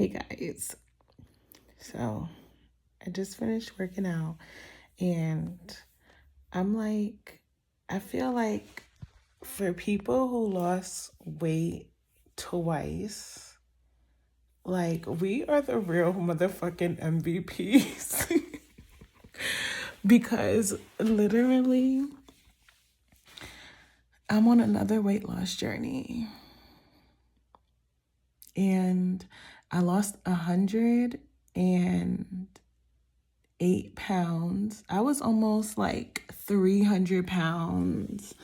Hey guys, so I just finished working out and I'm like, I feel like for people who lost weight twice, like we are the real motherfucking MVPs. Because literally, I'm on another weight loss journey and I lost 108 pounds. I was almost like 300 pounds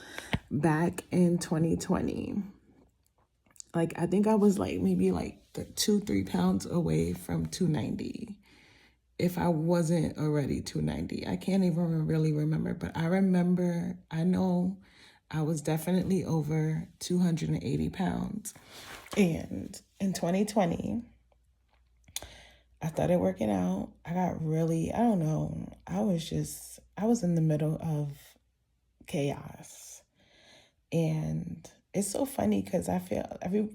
back in 2020. Like, I think I was like maybe like 2-3 pounds away from 290. If I wasn't already 290, I can't even really remember, but I know I was definitely over 280 pounds. And in 2020, I started working out. I got really, I don't know, I was in the middle of chaos. And it's so funny because I feel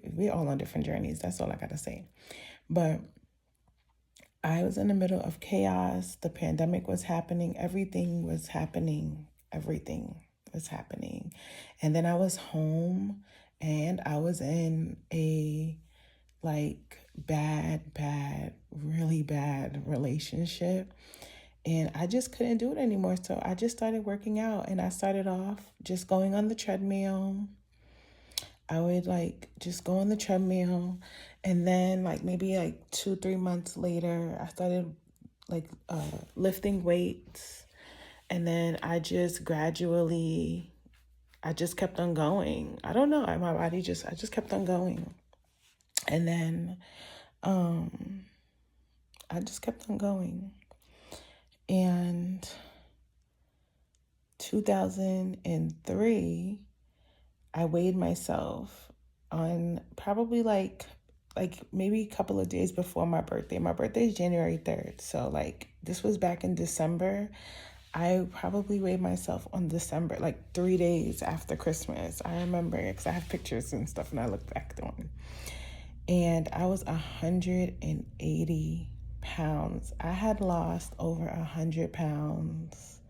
we're all on different journeys. That's all I got to say. But I was in the middle of chaos. The pandemic was happening. Everything was happening. And then I was home and I was in a like really bad relationship. And I just couldn't do it anymore. So I just started working out and I started off just going on the treadmill. I would like just go on the treadmill. And then like maybe like 2-3 months later, I started like lifting weights. And then I just kept on going. I don't know. I just kept on going. And then I just kept on going. And 2003, I weighed myself on probably like maybe a couple of days before my birthday. My birthday is January 3rd. So like this was back in December. I probably weighed myself on December, like 3 days after Christmas. I remember because I have pictures and stuff and I look back on it. And I was 180 pounds. I had lost over 100 pounds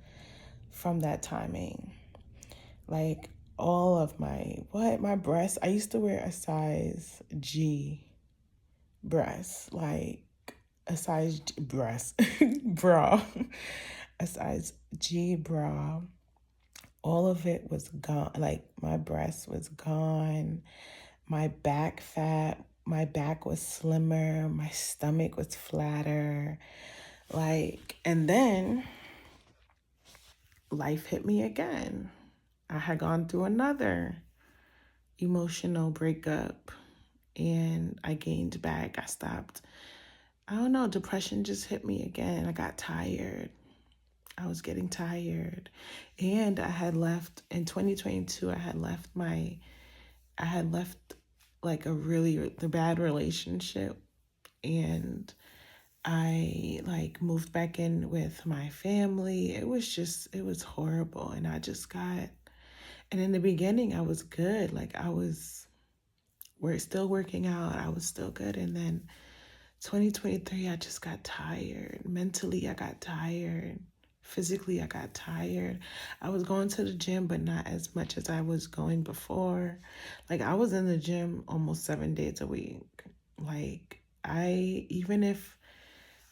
from that timing. Like all of my breasts, I used to wear a size G breast, like a size G breast, bra, a size G bra. All of it was gone. Like my breast was gone. My back was slimmer. My stomach was flatter. Like, and then life hit me again. I had gone through another emotional breakup and I gained back. I stopped. I don't know, depression just hit me again. I got tired. I was getting tired. And I had left in 2022, I had left like the bad relationship, and I like moved back in with my family. It was horrible. And and in the beginning I was good. Like we're still working out. I was still good. And then 2023, I just got tired. Mentally, I got tired. Physically, I got tired. I was going to the gym, but not as much as I was going before. Like I was in the gym almost 7 days a week. Like even if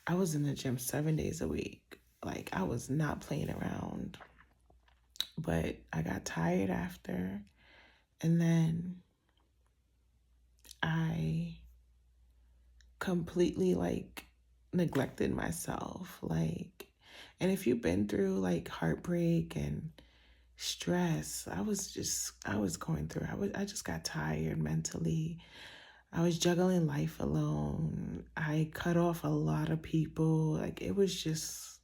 I was in the gym 7 days a week, like I was not playing around. But I got tired after. And then I completely like neglected myself. Like, and if you've been through like heartbreak and stress, I was going through, I just got tired mentally. I was juggling life alone. I cut off a lot of people. Like it was just,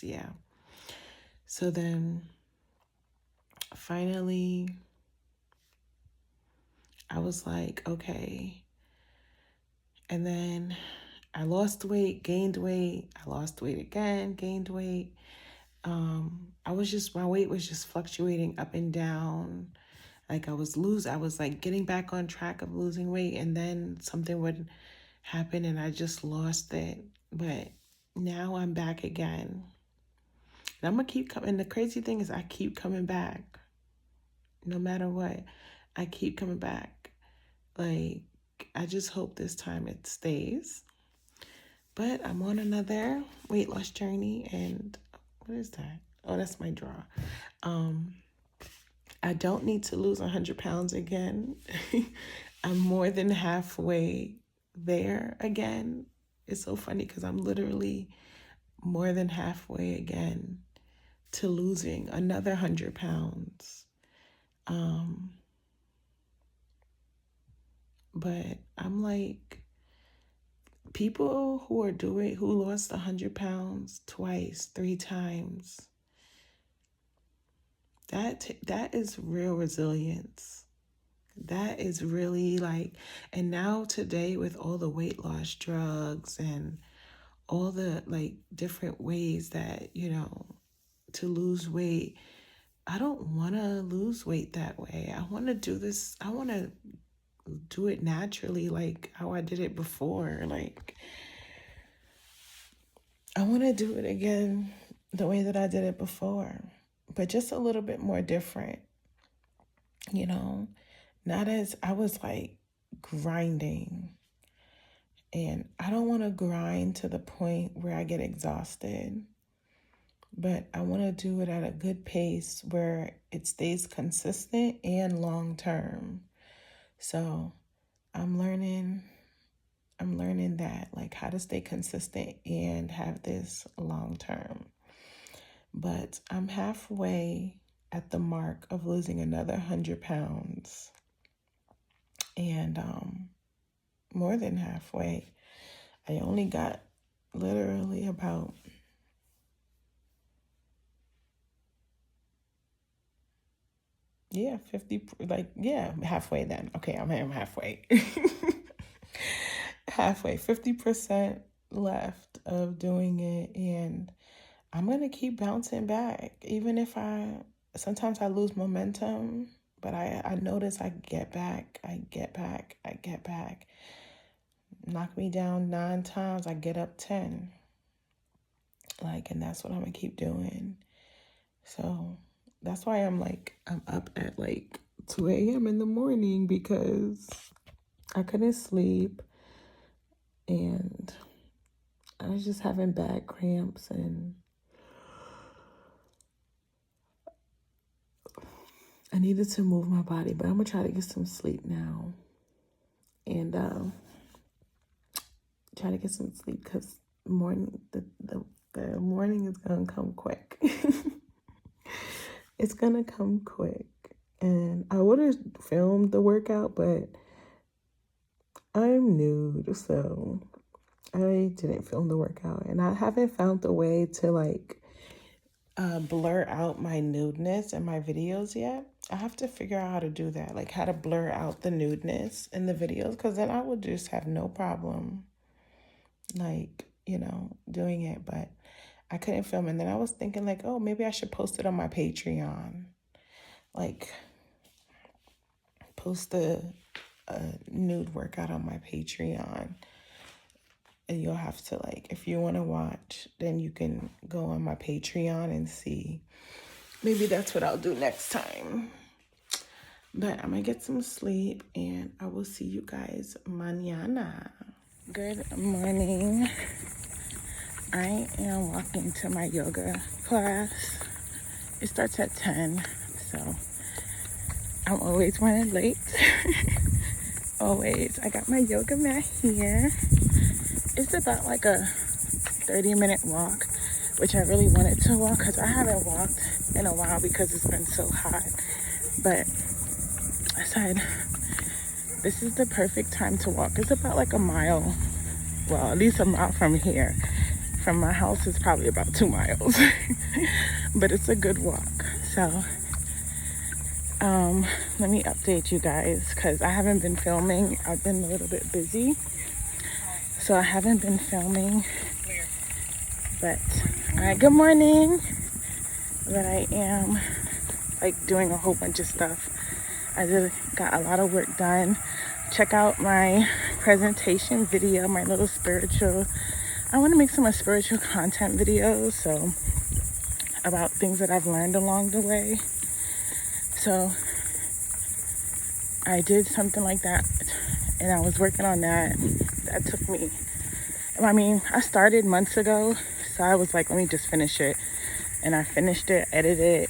yeah. So then finally I was like, okay. And then I lost weight, gained weight. I lost weight again, gained weight. My weight was just fluctuating up and down. Like I was like getting back on track of losing weight. And then something would happened and I just lost it. But now I'm back again. And I'm going to keep coming. The crazy thing is I keep coming back. No matter what, I keep coming back. Like, I just hope this time it stays. But I'm on another weight loss journey. And what is that? Oh, that's my draw. I don't need to lose 100 pounds again. I'm more than halfway there again. It's so funny because I'm literally more than halfway again to losing another 100 pounds. But I'm like, people who lost 100 pounds twice, 3 times, that is real resilience. That is really like, and now today with all the weight loss drugs and all the like different ways that, to lose weight, I don't want to lose weight that way. I want to do this. I want to do it naturally, like how I did it before. Like, I want to do it again the way that I did it before, but just a little bit more different, not as I was like grinding. And I don't want to grind to the point where I get exhausted, but I want to do it at a good pace where it stays consistent and long term. So I'm learning that, like, how to stay consistent and have this long term. But I'm halfway at the mark of losing another 100 pounds. And more than halfway. I only got literally about halfway then. Okay, I'm halfway. Halfway, 50% left of doing it, and I'm going to keep bouncing back. Even if sometimes I lose momentum, but I notice I get back. Knock me down 9 times, I get up 10. And that's what I'm going to keep doing. So that's why I'm up at 2 a.m. in the morning, because I couldn't sleep and I was just having bad cramps, and I needed to move my body. But I'm going to try to get some sleep now and try to get some sleep, because the morning is going to come quick. It's going to come quick. And I would have filmed the workout, but I'm nude, so I didn't film the workout. And I haven't found a way to blur out my nudeness in my videos yet. I have to figure out how to do that, how to blur out the nudeness in the videos, because then I would just have no problem doing it. But I couldn't film. And then I was thinking oh, maybe I should post it on my Patreon. Post the nude workout on my Patreon. And you'll have to if you want to watch, then you can go on my Patreon and see. Maybe that's what I'll do next time. But I'm going to get some sleep, and I will see you guys mañana. Good morning. I am walking to my yoga class. It starts at 10, so I'm always running late. Always. I got my yoga mat here. It's about a 30-minute walk, which I really wanted to walk because I haven't walked in a while because it's been so hot. But I said, this is the perfect time to walk. It's about a mile. Well, at least a mile from here. From my house is probably about 2 miles. But it's a good walk. So let me update you guys, because I haven't been filming. I've been a little bit busy, so I haven't been filming. But all right, good morning. But I am doing a whole bunch of stuff. I just got a lot of work done. Check out my presentation video, my little spiritual. I want to make some spiritual content videos, so about things that I've learned along the way. So I did something like that, and I was working on that. That took me, I started months ago, so I was like, let me just finish it. And I finished it, edited it,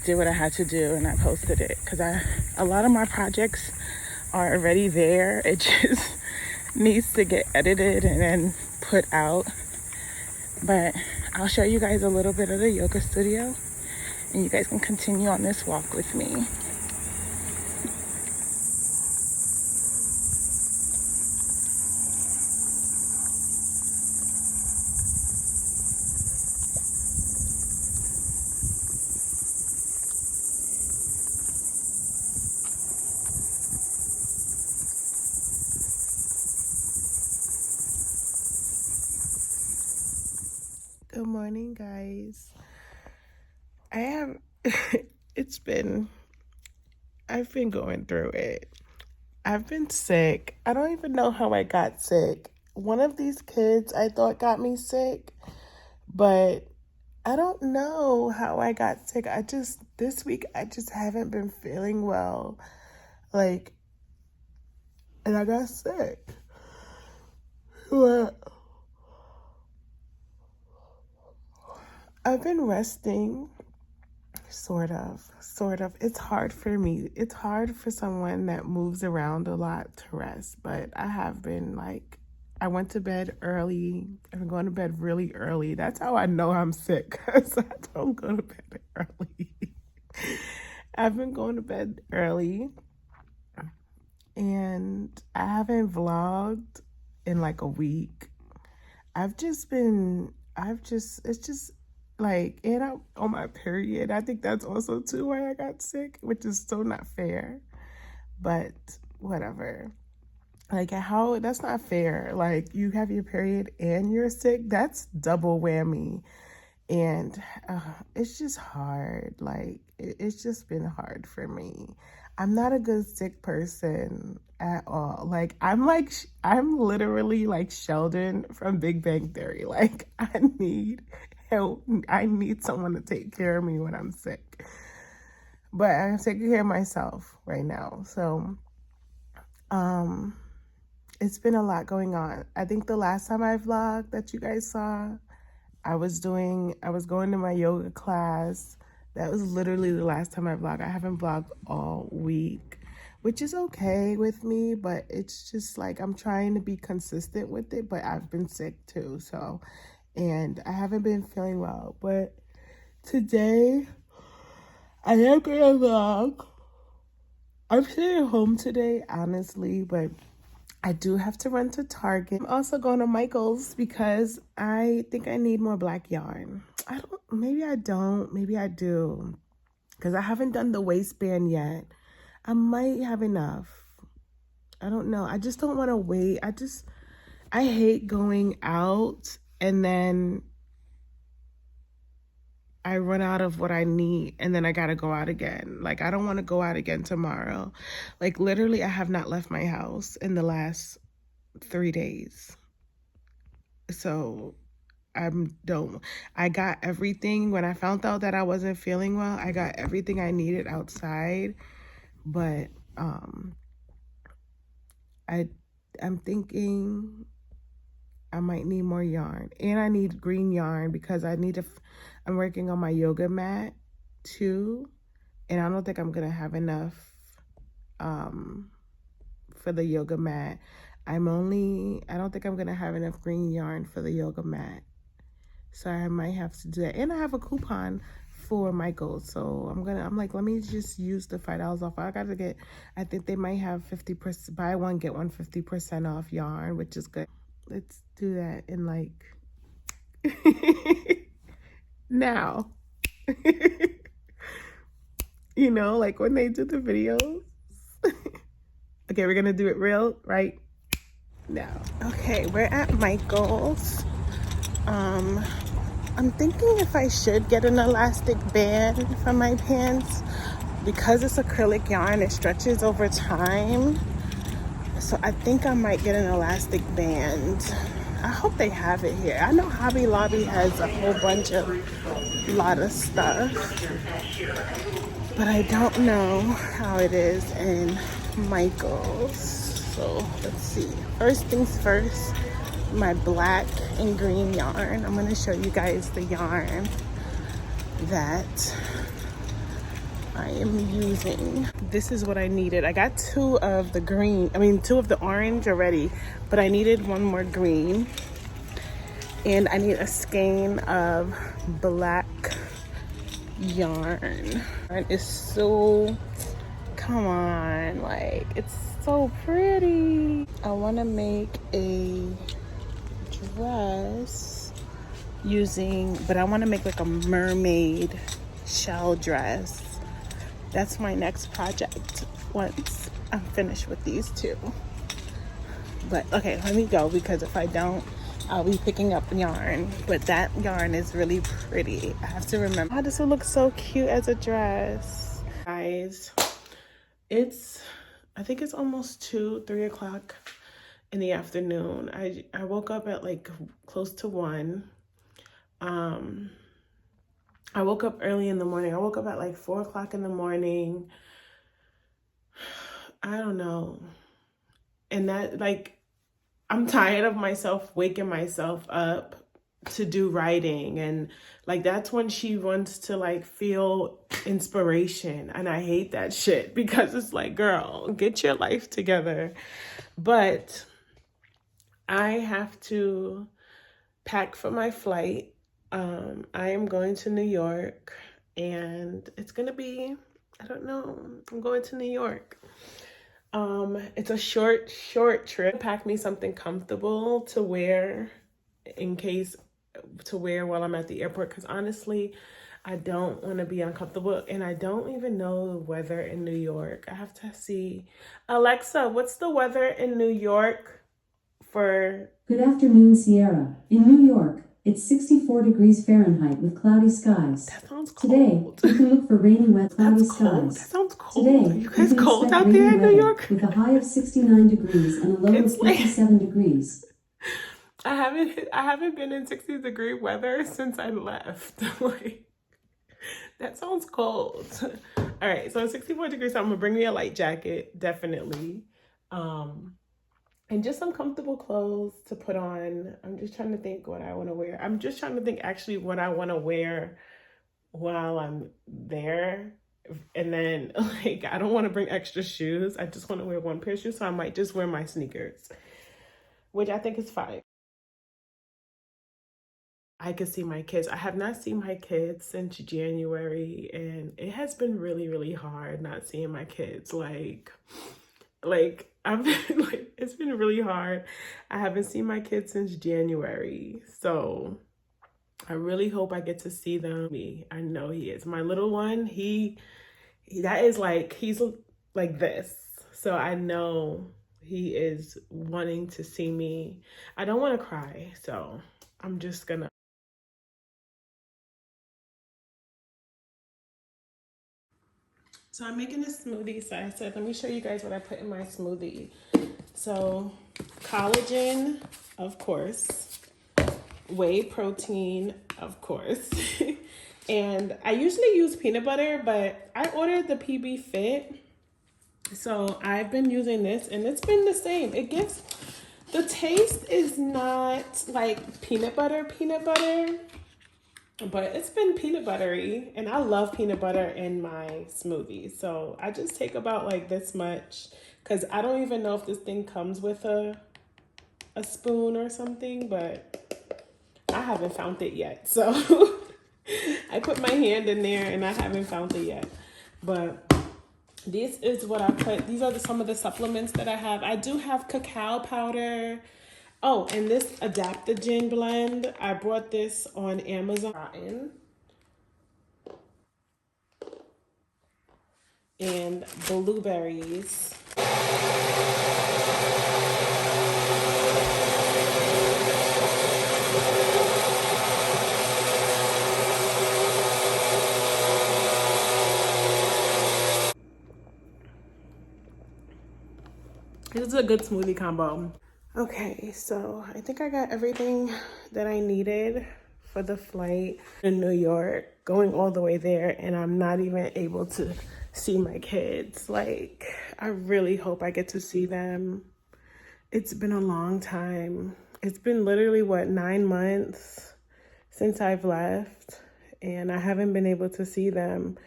did what I had to do, and I posted it. Because a lot of my projects are already there. It just needs to get edited and then put out. But I'll show you guys a little bit of the yoga studio, and you guys can continue on this walk with me. Good morning, guys. I've been going through it. I've been sick. I don't even know how I got sick. One of these kids I thought got me sick, but I don't know how I got sick. This week, I just haven't been feeling well. And I got sick. Well, I've been resting, sort of. It's hard for me. It's hard for someone that moves around a lot to rest, but I have been I went to bed early. I've been going to bed really early. That's how I know I'm sick, because I don't go to bed early. I've been going to bed early, and I haven't vlogged in a week. And I'm on my period. I think that's also too why I got sick, which is so not fair. But whatever. That's not fair. You have your period and you're sick. That's double whammy. And it's just hard. It's just been hard for me. I'm not a good sick person at all. I'm literally like Sheldon from Big Bang Theory. I need help. I need someone to take care of me when I'm sick. But I'm taking care of myself right now. So, it's been a lot going on. I think the last time I vlogged that you guys saw, I was going to my yoga class. That was literally the last time I vlogged. I haven't vlogged all week, which is okay with me, but it's just I'm trying to be consistent with it, but I've been sick too, and I haven't been feeling well. But today, I am gonna vlog. I'm staying home today, honestly, but I do have to run to Target. I'm also going to Michaels because I think I need more black yarn. Maybe I don't, maybe I do. Because I haven't done the waistband yet. I might have enough. I don't know. I just don't want to wait. I hate going out and then I run out of what I need and then I gotta go out again. I don't want to go out again tomorrow. Literally, I have not left my house in the last 3 days. So I got everything. When I found out that I wasn't feeling well, I got everything I needed outside. But I'm thinking I might need more yarn, and I need green yarn because I'm working on my yoga mat too, and I don't think I'm gonna have enough for the yoga mat. I don't think I'm gonna have enough green yarn for the yoga mat, so I might have to do that. And I have a coupon for Michaels, so let me just use the $5 off. I think they might have 50%, buy one get one 50% off yarn, which is good. Let's do that in now. When they do the videos. Okay, we're gonna do it real right now. Okay, we're at Michaels. I'm thinking if I should get an elastic band for my pants because it's acrylic yarn, it stretches over time. So I think I might get an elastic band. I hope they have it here. I know Hobby Lobby has a whole bunch of lot of stuff, but I don't know how it is in Michaels. So let's see. First things first, my black and green yarn. I'm gonna show you guys the yarn that I am using. This is what I needed. I got two of the orange already, but I needed one more green. And I need a skein of black yarn. And it's so, come on, like, it's so pretty. I wanna make a dress but I wanna make like a mermaid shell dress. That's my next project once I'm finished with these two. But okay, let me go, because if I don't, I'll be picking up yarn. But that yarn is really pretty. I have to remember. How does it look so cute as a dress? Guys, I think it's almost 3 o'clock in the afternoon. I woke up at like close to 1. I woke up early in the morning. I woke up at like 4 o'clock in the morning. I don't know. And that, like, I'm tired of myself waking myself up to do writing. And like, that's when she wants to like feel inspiration. And I hate that shit, because it's like, girl, get your life together. But I have to pack for my flight. I am going to New York, and it's gonna be, I don't know, I'm going to New York. It's a short trip. Pack me something comfortable to wear while I'm at the airport, because honestly, I don't want to be uncomfortable, and I don't even know the weather in New York. I have to see. Alexa, what's the weather in New York for... Good afternoon, Sierra. In New York, it's 64 degrees Fahrenheit with cloudy skies. That sounds cold. Today, you can look for rainy, wet, cloudy skies. Cold. That sounds cold. Today, Are you guys cold out there in New York? With a high of 69 degrees and a low of 57 degrees. I haven't been in 60-degree weather since I left. Like, that sounds cold. All right, so 64 degrees, so I'm gonna bring me a light jacket, definitely. And just some comfortable clothes to put on. I'm just trying to think what I want to wear. I'm just trying to think actually what I want to wear while I'm there. And then, like, I don't want to bring extra shoes. I just want to wear one pair of shoes, so I might just wear my sneakers, which I think is fine. I could see my kids. I have not seen my kids since January, and it has been really, really hard not seeing my kids. Like I've been like, it's been really hard. I haven't seen my kids since January. So I really hope I get to see them. I know he is. My little one, he's like this. So I know he is wanting to see me. I don't want to cry, so I'm just gonna. So I'm making a smoothie. So I said, let me show you guys what I put in my smoothie. So collagen, of course. Whey protein, of course. And I usually use peanut butter, but I ordered the PB Fit. So I've been using this, and it's been the same. The taste is not like peanut butter, but it's been peanut buttery, and I love peanut butter in my smoothie. So I just take about like this much, because I don't even know if this thing comes with a spoon or something, but I haven't found it yet. So I put my hand in there and I haven't found it yet. But this is what I put. These are some of the supplements that I have. I do have cacao powder. Oh, and this adaptogen blend, I bought this on Amazon. And blueberries. This is a good smoothie combo. Okay, so I think I got everything that I needed for the flight in New York, going all the way there, and I'm not even able to see my kids. Like, I really hope I get to see them. It's been a long time. It's been literally, what, 9 months since I've left, and I haven't been able to see them.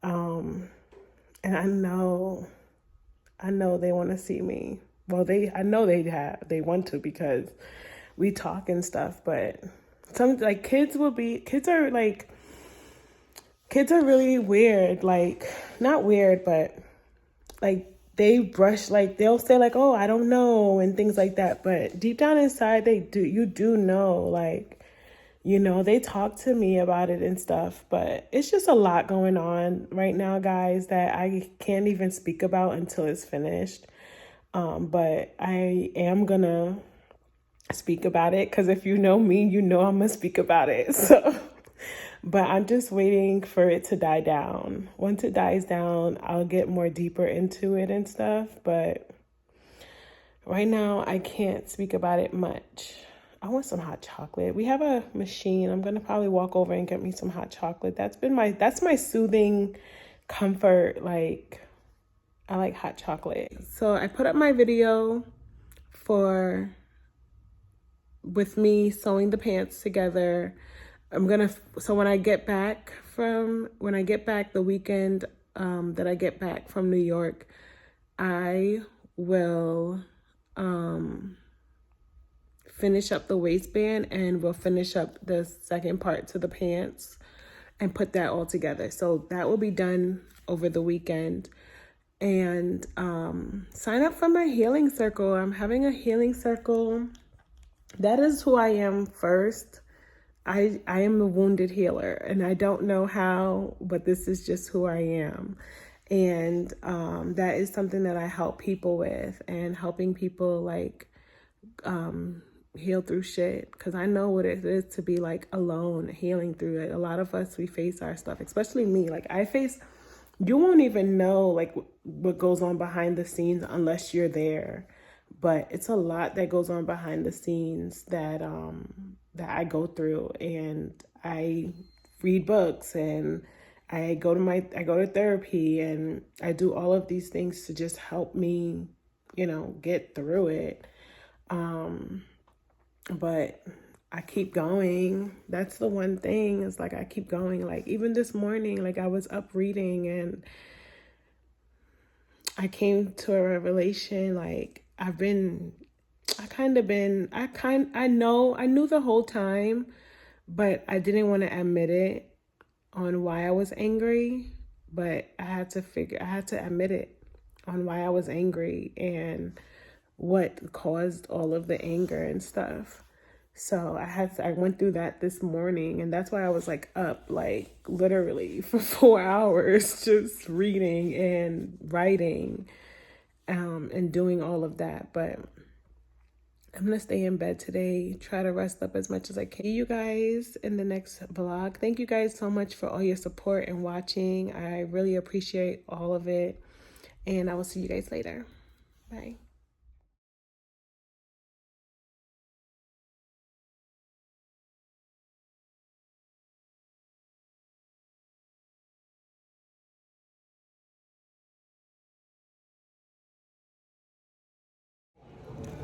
And I know they want to see me. Well, I know they want to because we talk and stuff, but some, like, kids are really weird. Like, not weird, but like they brush, like they'll say like, oh, I don't know, and things like that. But deep down inside, you do know, like, they talk to me about it and stuff, but it's just a lot going on right now, guys, that I can't even speak about until it's finished. But I am gonna speak about it because if you know me, you know I'm gonna speak about it. So, but I'm just waiting for it to die down. Once it dies down, I'll get more deeper into it and stuff. But right now, I can't speak about it much. I want some hot chocolate. We have a machine. I'm gonna probably walk over and get me some hot chocolate. That's my soothing comfort. Like, I like hot chocolate. So I put up my video with me sewing the pants together. So when I get back the weekend that I get back from New York, I will finish up the waistband and we'll finish up the second part to the pants and put that all together. So that will be done over the weekend. And sign up for my healing circle. I'm having a healing circle. That is who I am first. I am a wounded healer, and I don't know how, but this is just who I am. And that is something that I help people with, and helping people like heal through shit, because I know what it is to be like alone, healing through it. A lot of us, we face our stuff, especially me. Like, you won't even know like what goes on behind the scenes unless you're there. But it's a lot that goes on behind the scenes that I go through, and I read books, and I go to therapy, and I do all of these things to just help me, get through it. But I keep going. That's the one thing, is like I keep going. Like, even this morning, like I was up reading and I came to a revelation. Like, I knew the whole time, but I didn't want to admit it on why I was angry. But I had to admit it on why I was angry and what caused all of the anger and stuff. So I went through that this morning, and that's why I was like up like literally for 4 hours just reading and writing and doing all of that. But I'm gonna stay in bed today, try to rest up as much as I can. See you guys in the next vlog. Thank you guys so much for all your support and watching. I really appreciate all of it, and I will see you guys later. Bye.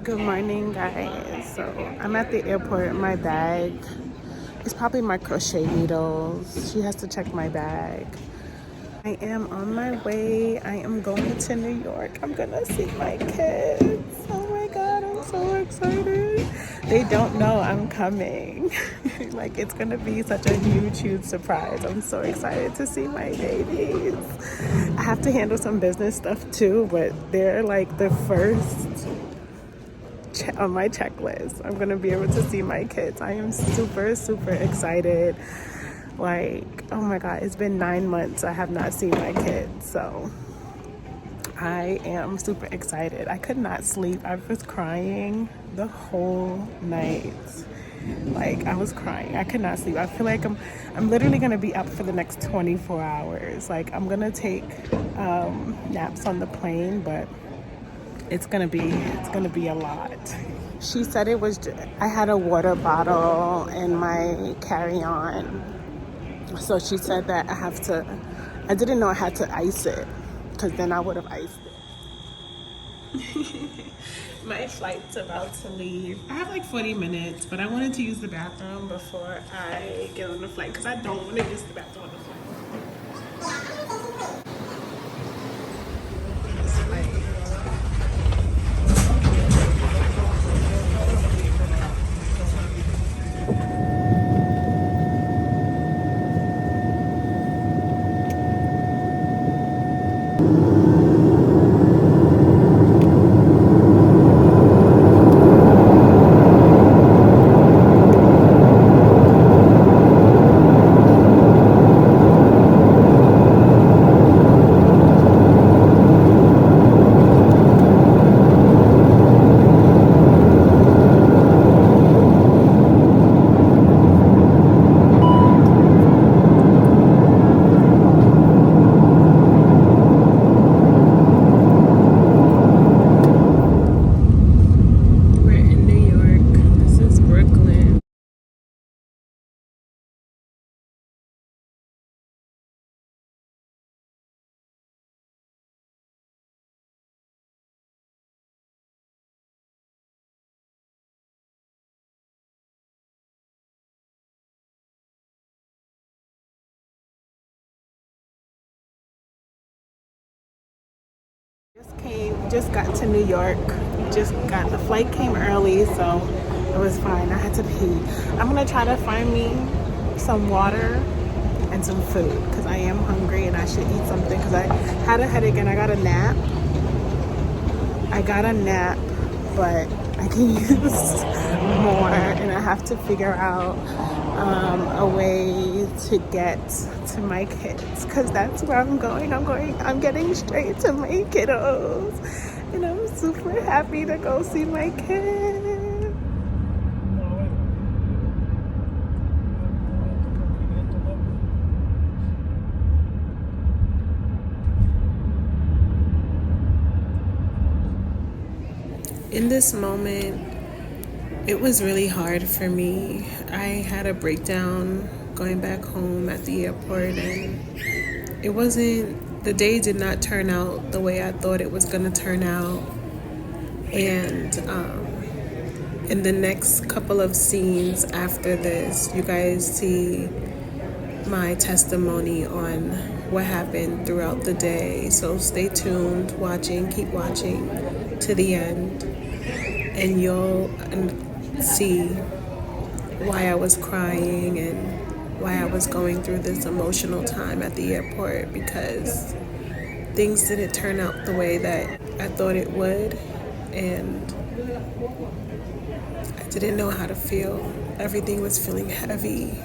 Good morning, guys. So I'm at the airport. My bag is probably my crochet needles. She has to check my bag. I am on my way. I am going to New York. I'm gonna see my kids. Oh my God, I'm so excited. They don't know I'm coming. Like, it's gonna be such a huge surprise. I'm so excited to see my babies. I have to handle some business stuff too, but they're like the first on my checklist. I'm gonna be able to see my kids. I am super excited. Like, oh my God, it's been 9 months I have not seen my kids, so I am super excited. I could not sleep. I was crying the whole night. Like, I was crying. I could not sleep. I feel like I'm literally gonna be up for the next 24 hours. Like, I'm gonna take naps on the plane, but it's gonna be a lot. She said it was. I had a water bottle in my carry-on, so she said that I have to. I didn't know I had to ice it, because then I would have iced it. My flight's about to leave. I have like 40 minutes, but I wanted to use the bathroom before I get on the flight because I don't want to use the bathroom on the flight. This flight. We're in New York. This is Brooklyn. Just got to New York. Just got the flight came early, so it was fine. I had to pee. I'm gonna try to find me some water and some food because I am hungry and I should eat something because I had a headache and I got a nap. But I can use more and I have to figure out a way to get to my kids because that's where I'm going. I'm getting straight to my kiddos and I'm super happy to go see my kids. In this moment, it was really hard for me. I had a breakdown going back home at the airport, and the day did not turn out the way I thought it was going to turn out. And in the next couple of scenes after this, you guys see my testimony on what happened throughout the day. So stay tuned, keep watching to the end, and you'll see why I was crying and why I was going through this emotional time at the airport because things didn't turn out the way that I thought it would, and I didn't know how to feel. Everything was feeling heavy.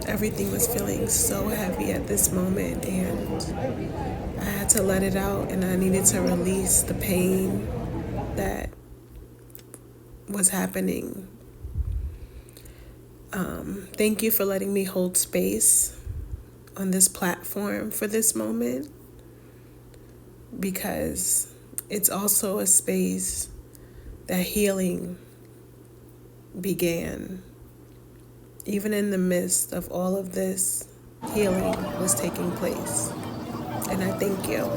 Everything was feeling so heavy at this moment, and I had to let it out, and I needed to release the pain that was happening. Thank you for letting me hold space on this platform for this moment, because it's also a space that healing began. Even in the midst of all of this, healing was taking place. And I thank you.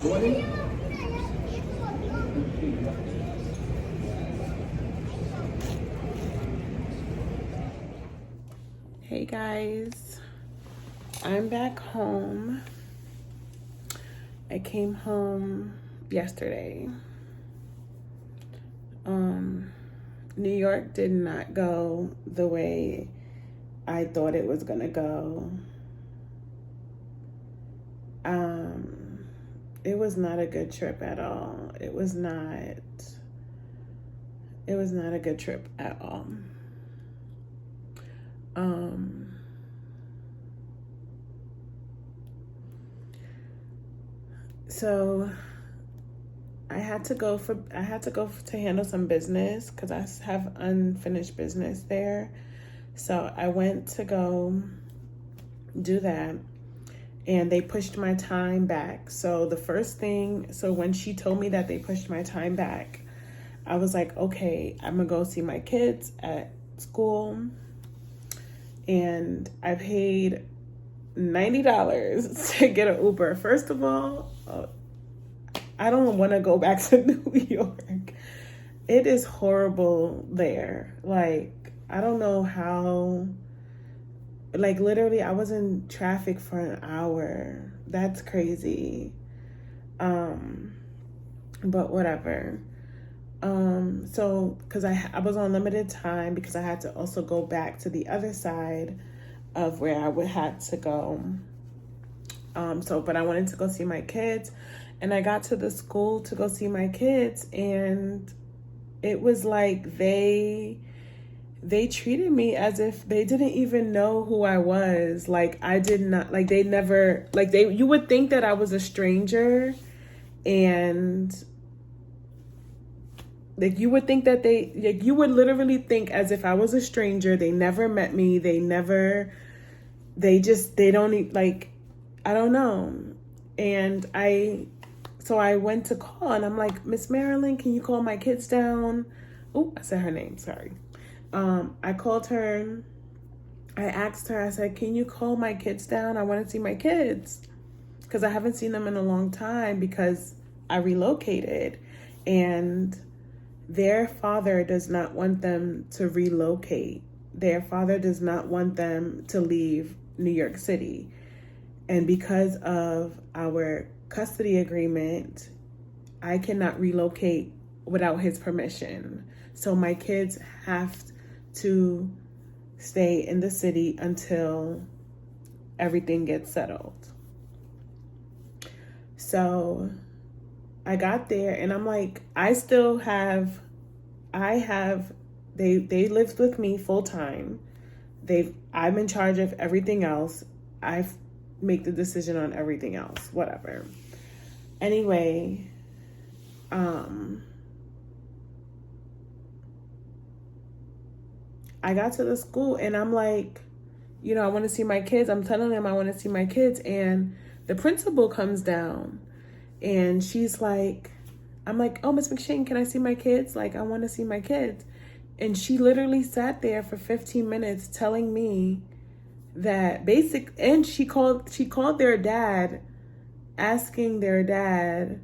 Hey guys, I'm back home. I came home yesterday. New York did not go the way I thought it was gonna go. It was not a good trip at all. It was not a good trip at all. So I had to go to handle some business because I have unfinished business there. So I went to go do that, and they pushed my time back. So when she told me that they pushed my time back, I was like, okay, I'm gonna go see my kids at school. And I paid $90 to get an Uber. First of all, I don't want to go back to New York. It is horrible there. Like, I don't know how, like, literally I was in traffic for an hour. That's crazy. But whatever. So, because I was on limited time because I had to also go back to the other side of where I would have to go. But I wanted to go see my kids, and I got to the school to go see my kids, and it was like they treated me as if they didn't even know who I was. Like, I did not, like, they never, like, you would think that I was a stranger, and like, you would think that you would literally think as if I was a stranger. They never met me. They don't, like, I don't know. And so I went to call, and I'm like, Miss Marilyn, can you call my kids down? Oh, I said her name, sorry. I called her. I asked her, I said, can you call my kids down? I want to see my kids. Because I haven't seen them in a long time because I relocated. And their father does not want them to relocate. Their father does not want them to leave New York City. And because of our custody agreement, I cannot relocate without his permission. So my kids have to stay in the city until everything gets settled. So I got there, and I'm like, they lived with me full time. I'm in charge of everything else. I make the decision on everything else, whatever. Anyway, I got to the school, and I'm like, I want to see my kids. I'm telling them I want to see my kids, and the principal comes down, and she's like, I'm like, oh, Miss McShane, can I see my kids? Like, I want to see my kids. And she literally sat there for 15 minutes telling me that and she called their dad, asking their dad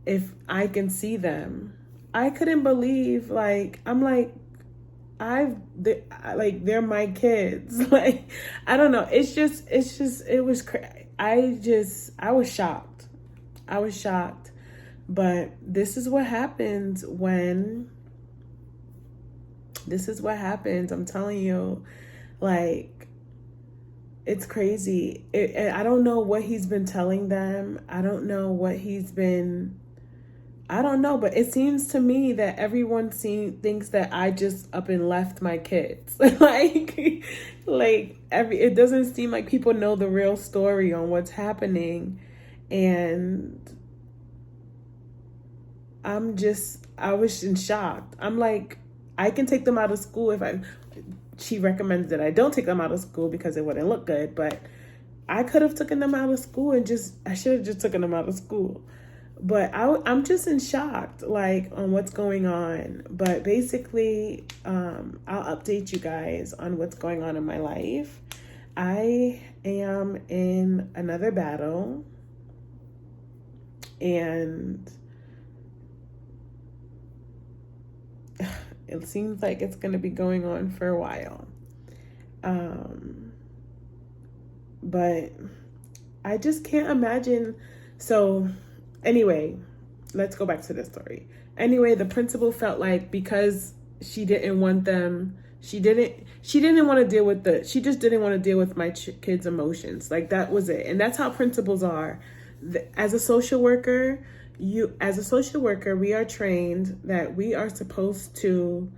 if I can see them. I couldn't believe, like, I'm like, they're my kids. Like, I don't know. It was crazy. I was shocked. But this is what happens. I'm telling you, like, it's crazy. I don't know what he's been telling them. I don't know, but it seems to me that everyone thinks that I just up and left my kids. It doesn't seem like people know the real story on what's happening. And I was in shock. I'm like, I can take them out of school she recommended that I don't take them out of school because it wouldn't look good, but I could have taken them out of school I should have just taken them out of school. But I'm just in shock, like, on what's going on. But basically, I'll update you guys on what's going on in my life. I am in another battle. And it seems like it's going to be going on for a while. But I just can't imagine. So anyway, let's go back to the story. Anyway, the principal felt like because she didn't want them, she didn't want to deal with she just didn't want to deal with my kids' emotions. Like, that was it. And that's how principals are. As a social worker, we are trained that we are supposed to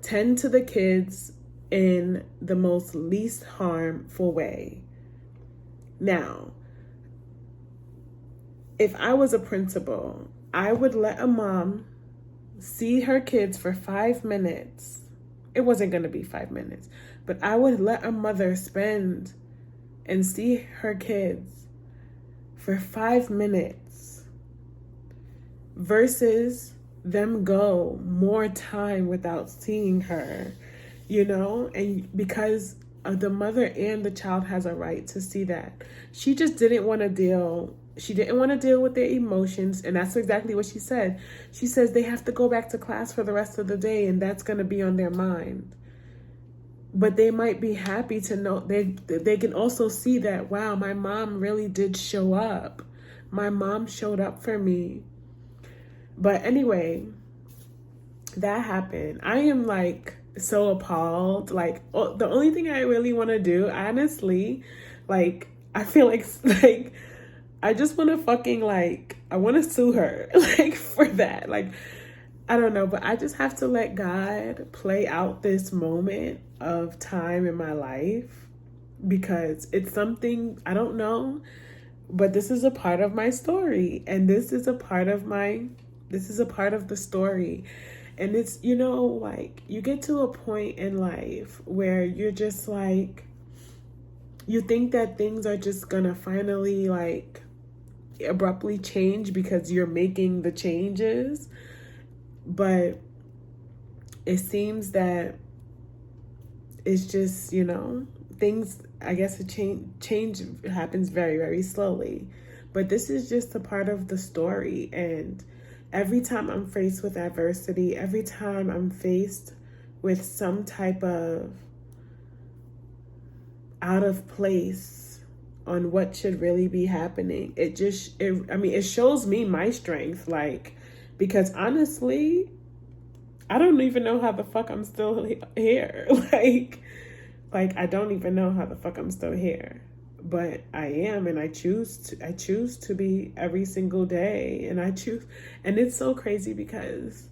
tend to the kids in the most least harmful way. Now, if I was a principal, I would let a mom see her kids for 5 minutes. It wasn't going to be 5 minutes, but I would let a mother spend and see her kids for 5 minutes versus them go more time without seeing her, and because the mother and the child has a right to see that. She didn't want to deal with their emotions, and that's exactly what she said. She says they have to go back to class for the rest of the day, and that's going to be on their mind. But they might be happy to know, they can also see that, wow, my mom really did show up. My mom showed up for me. But anyway, that happened. I am like so appalled. Like, the only thing I really want to do, honestly, like, I feel like I just want to fucking, like, I want to sue her, like, for that. Like, I don't know, but I just have to let God play out this moment of time in my life, because it's something, I don't know, but this is a part of my story, and this is a part of the story. And it's, like, you get to a point in life where you're just like, you think that things are just gonna finally, like, abruptly change because you're making the changes. But it seems that it's just, things, I guess, change happens very, very slowly. But this is just a part of the story. And every time I'm faced with adversity, every time I'm faced with some type of out of place on what should really be happening, it shows me my strength, like, because honestly, I don't even know how the fuck I'm still here. like I don't even know how the fuck I'm still here. But I am, and I choose to be every single day. And it's so crazy because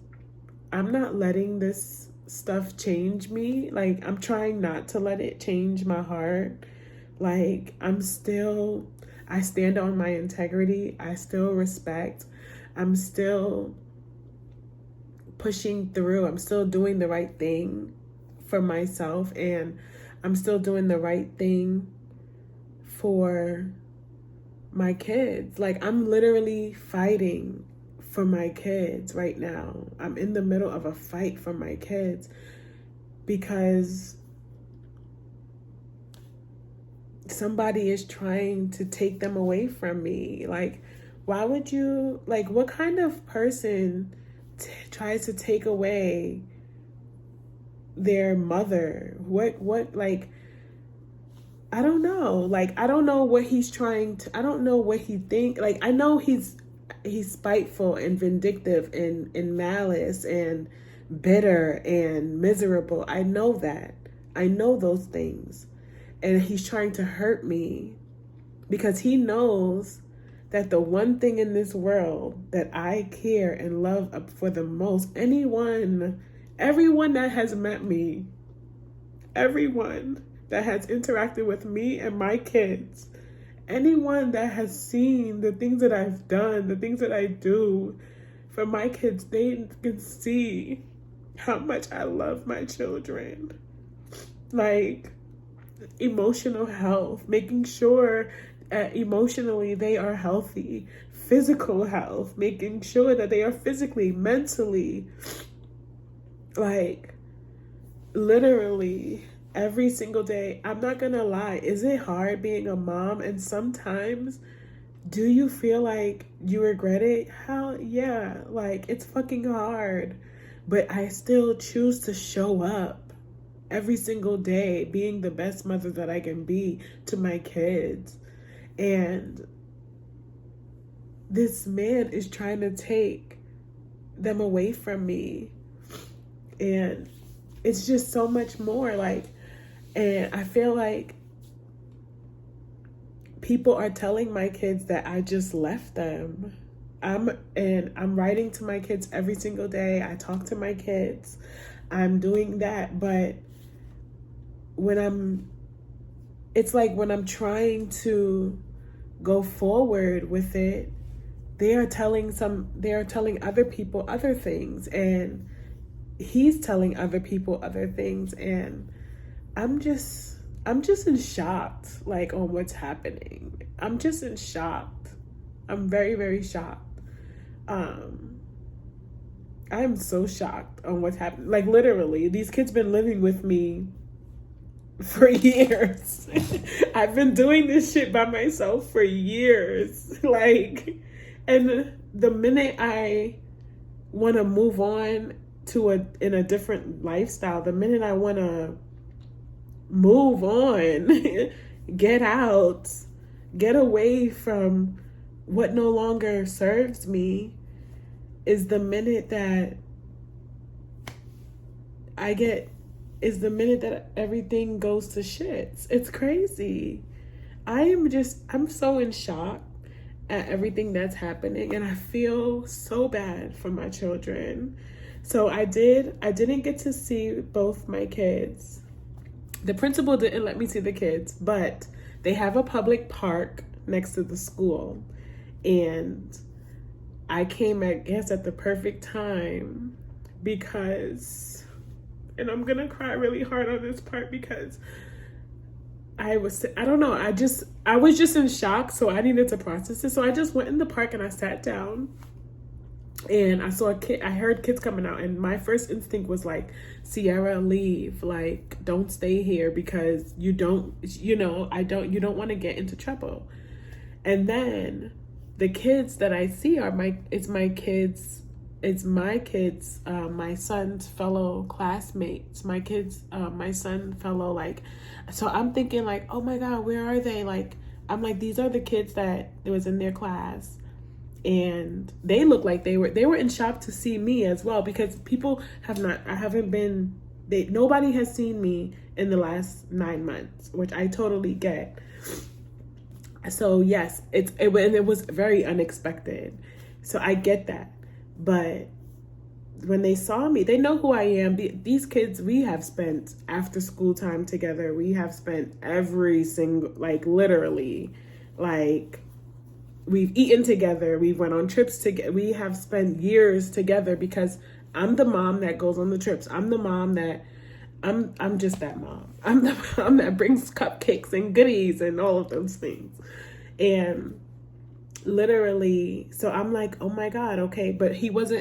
I'm not letting this stuff change me. Like, I'm trying not to let it change my heart. Like, I stand on my integrity. I still respect. I'm still pushing through. I'm still doing the right thing for myself, and I'm still doing the right thing for my kids. Like, I'm literally fighting for my kids right now. I'm in the middle of a fight for my kids because somebody is trying to take them away from me. Like, why would you, like, what kind of person tries to take away their mother? What, like, I don't know. Like, I don't know what he's trying to, I don't know what he think. Like, I know he's spiteful and vindictive and malice and bitter and miserable. I know that. I know those things. And he's trying to hurt me because he knows that the one thing in this world that I care and love for the most, everyone that has met me, everyone that has interacted with me and my kids, anyone that has seen the things that I've done, the things that I do for my kids, they can see how much I love my children. Like, emotional health, making sure emotionally they are healthy, physical health, making sure that they are physically, mentally, like, literally every single day. I'm not gonna lie, is it hard being a mom? And sometimes Do you feel like you regret it? Hell yeah. Like, it's fucking hard. But I still choose to show up every single day, being the best mother that I can be to my kids. And this man is trying to take them away from me. And it's just so much more. Like, and I feel like people are telling my kids that I just left them. I'm writing to my kids every single day. I talk to my kids. I'm doing that, but when I'm it's like when I'm trying to go forward with it, they are telling other people other things, and he's telling other people other things, and I'm just in shock, like, on what's happening. I'm just in shock. I'm very, very shocked. Um, I'm so shocked on what's happening. Like, literally, these kids been living with me for years. I've been doing this shit by myself for years. Like, and the minute I want to move on to in a different lifestyle, the minute I want to move on, get out, get away from what no longer serves me, is the minute that I get, is the minute that everything goes to shit. It's crazy. I'm so in shock at everything that's happening, and I feel so bad for my children. So I didn't get to see both my kids. The principal didn't let me see the kids, but they have a public park next to the school. And I came, I guess, at the perfect time because, and I'm gonna cry really hard on this part because I don't know, I was just in shock, so I needed to process it. So I just went in the park and I sat down and I saw a kid. I heard kids coming out, and my first instinct was like, Sierra, leave. Like, don't stay here because you don't want to get into trouble. And then the kids that I see are my kids, my son's fellow classmates, my son fellow, like, so I'm thinking like, oh my God, where are they? Like, I'm like, these are the kids that was in their class. And they look like they were in shock to see me as well, because nobody has seen me in the last 9 months, which I totally get. So yes, it was very unexpected. So I get that. But when they saw me, they know who I am. These kids, we have spent after school time together. We have spent every single, like, literally, like, we've eaten together. We went on trips together. We have spent years together because I'm the mom that goes on the trips. I'm the mom that I'm just that mom. I'm the mom that brings cupcakes and goodies and all of those things. And literally, so I'm like, oh my God, okay. But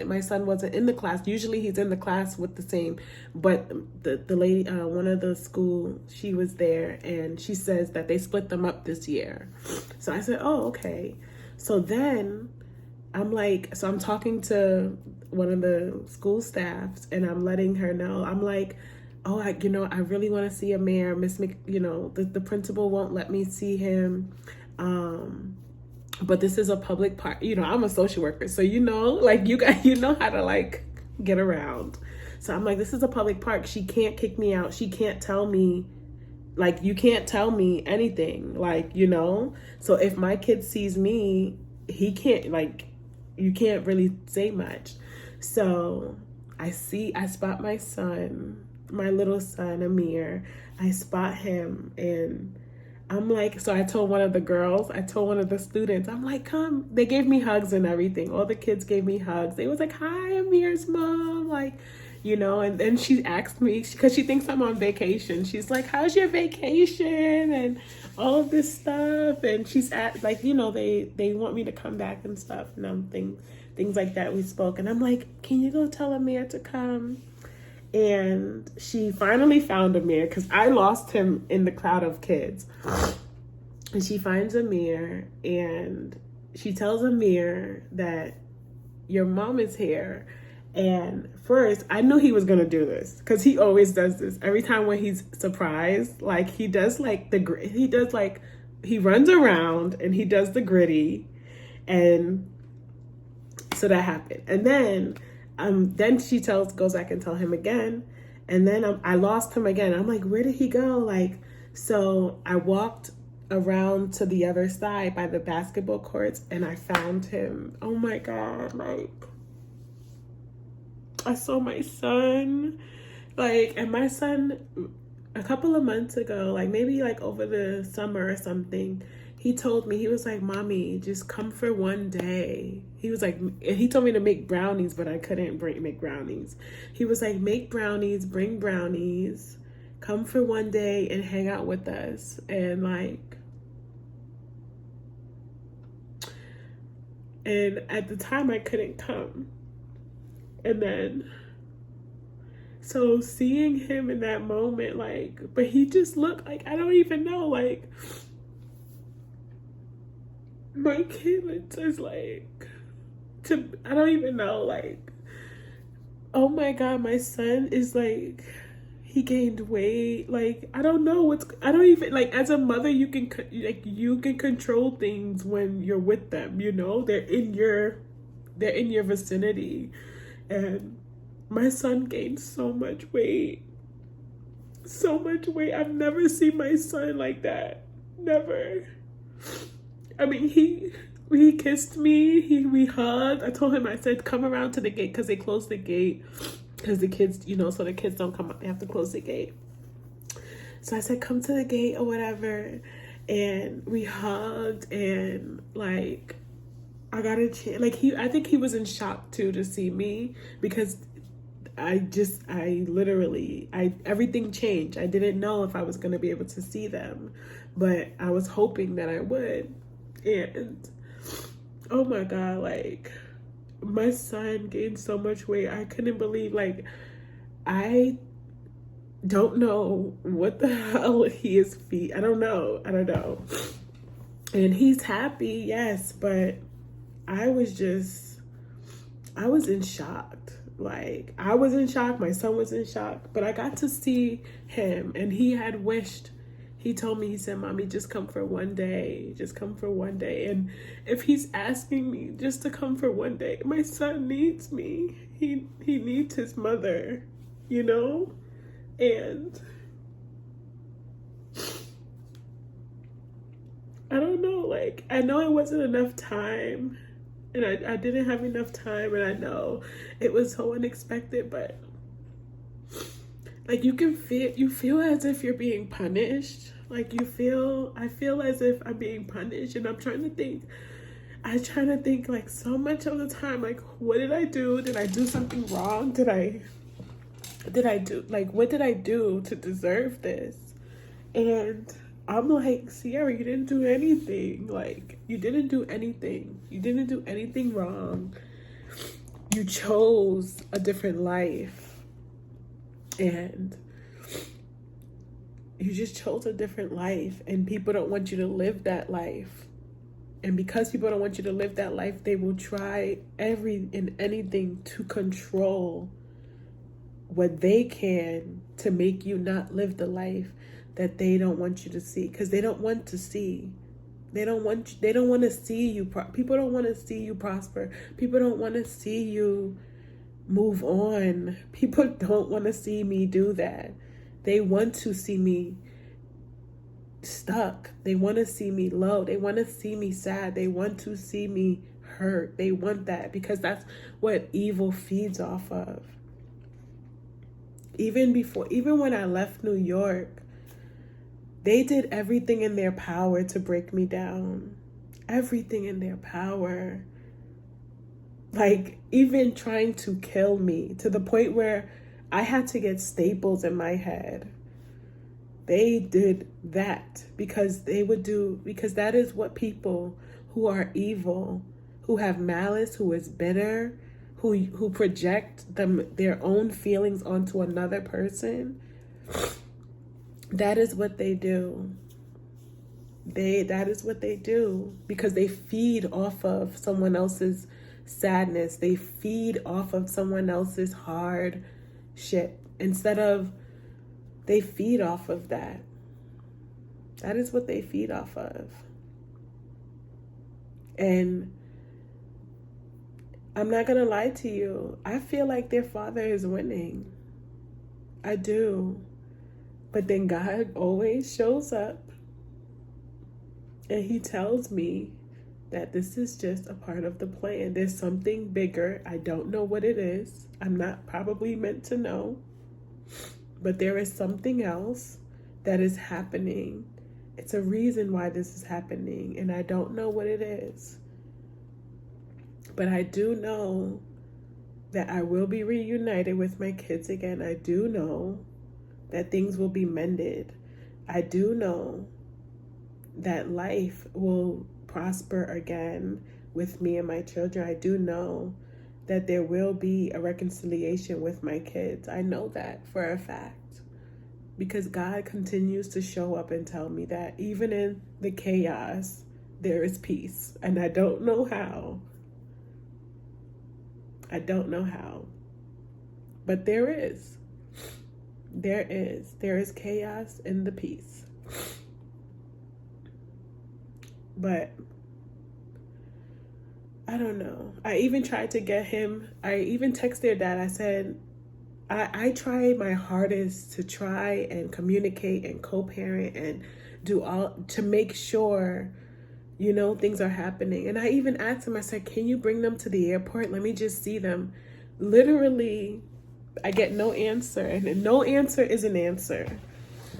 my son wasn't in the class. Usually he's in the class with the same, but the lady, one of the school, she was there, and she says that they split them up this year. So I said, oh, okay. So then I'm like, so I'm talking to one of the school staffs, and I'm letting her know, I'm like, oh, I really want to see Amir. Miss the principal won't let me see him. But this is a public park. I'm a social worker, so like, you guys, how to, like, get around. So I'm like, this is a public park. She can't kick me out. She can't tell me, like, you can't tell me anything, like, So if my kid sees me, he can't, like, you can't really say much. So I spot my son, my little son, Amir. I spot him, and I'm like, so I told one of the students, I'm like, come. They gave me hugs and everything. All the kids gave me hugs. They was like, hi, Amir's mom. Like, and then she asked me, because she thinks I'm on vacation. She's like, how's your vacation? And all of this stuff. And she's like, they want me to come back and stuff. And things like that we spoke. And I'm like, can you go tell Amir to come? And she finally found Amir, because I lost him in the crowd of kids. And she finds Amir, and she tells Amir that your mom is here. And first, I knew he was gonna do this because he always does this. Every time when he's surprised, like he does like he runs around and he does the gritty, and so that happened. And then she goes back and tell him again, and then I lost him again. I'm like, where did he go? Like, so I walked around to the other side by the basketball courts, and I found him. Oh my God, like I saw my son, like, and my son a couple of months ago, like maybe like over the summer or something, he told me, he was like, Mommy, just come for one day. He was like, he told me to make brownies, but I couldn't make brownies. He was like, make brownies, bring brownies, come for one day and hang out with us. And like, and at the time I couldn't come. And then, so seeing him in that moment, like, but he just looked like, I don't even know, like, my kid is like, I don't even know, like, oh my God, my son is like, he gained weight, like, I don't know I don't even, like, as a mother, you can control things when you're with them, you know, they're in your vicinity. And my son gained so much weight. So much weight. I've never seen my son like that. Never. I mean, he kissed me. We hugged. I told him, I said, come around to the gate, because they closed the gate. Because the kids, you know, so the kids don't come up. They have to close the gate. So I said, come to the gate or whatever. And we hugged, and like, I got a chance. Like, I think he was in shock too to see me, because everything changed. I didn't know if I was going to be able to see them, but I was hoping that I would. And oh my God, like, my son gained so much weight. I couldn't believe, like, I don't know what the hell he is I don't know. And he's happy, yes, but I was in shock. Like, I was in shock. My son was in shock. But I got to see him, and he had wished. He told me, he said, Mommy, just come for one day. Just come for one day. And if he's asking me just to come for one day, my son needs me. He needs his mother, you know? And I don't know, like, I know it wasn't enough time. And I didn't have enough time, and I know it was so unexpected, but like, you feel as if you're being punished. Like, I feel as if I'm being punished, and I'm trying to think like so much of the time, like, what did I do? Did I do something wrong? Did I do, like, what did I do to deserve this? And I'm like, Sierra, you didn't do anything. Like, you didn't do anything. You didn't do anything wrong. You chose a different life. And you just chose a different life. And people don't want you to live that life. And because people don't want you to live that life, they will try anything to control what they can to make you not live the life that they don't want you to see, because they don't want to see. They don't want to see you. People don't want to see you prosper. People don't want to see you move on. People don't want to see me do that. They want to see me stuck. They want to see me low. They want to see me sad. They want to see me hurt. They want that, because that's what evil feeds off of. Even when I left New York, they did everything in their power to break me down. Everything in their power. Like, even trying to kill me, to the point where I had to get staples in my head. They did that because that is what people who are evil, who have malice, who is bitter, who project their own feelings onto another person, that is what they do. That is what they do, because they feed off of someone else's sadness. They feed off of someone else's hard shit. Instead of, they feed off of that. That is what they feed off of. And I'm not gonna lie to you, I feel like their father is winning. I do. But then God always shows up and he tells me that this is just a part of the plan. There's something bigger. I don't know what it is. I'm not probably meant to know. But there is something else that is happening. It's a reason why this is happening, and I don't know what it is. But I do know that I will be reunited with my kids again. I do know that things will be mended. I do know that life will prosper again with me and my children. I do know that there will be a reconciliation with my kids. I know that for a fact, because God continues to show up and tell me that even in the chaos, there is peace. And I don't know how. I don't know how. But there is. There is. There is chaos in the peace. But I don't know. I even tried to get him. I even texted their dad. I said, I try my hardest to try and communicate and co-parent and do all to make sure, things are happening. And I even asked him, I said, can you bring them to the airport? Let me just see them. Literally, I get no answer. And no answer is an answer.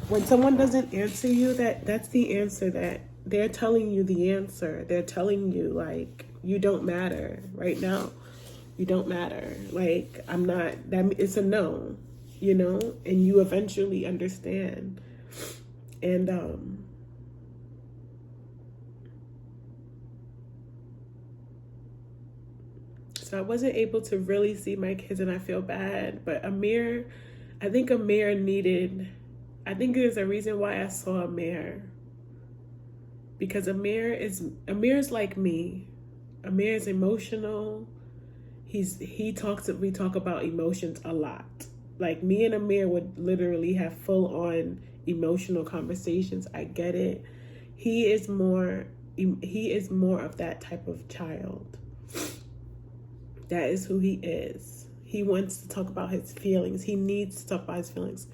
When someone doesn't answer you, that's the answer, that they're telling you the answer. They're telling you, like, you don't matter right now. You don't matter. Like, I'm not, it's a no, and you eventually understand. And, so I wasn't able to really see my kids, and I feel bad. But I think there's a reason why I saw Amir. Because Amir's like me. Amir is emotional. We talk about emotions a lot. Like, me and Amir would literally have full on emotional conversations. I get it. He is more of that type of child. That is who he is. He wants to talk about his feelings. He needs to talk about his feelings.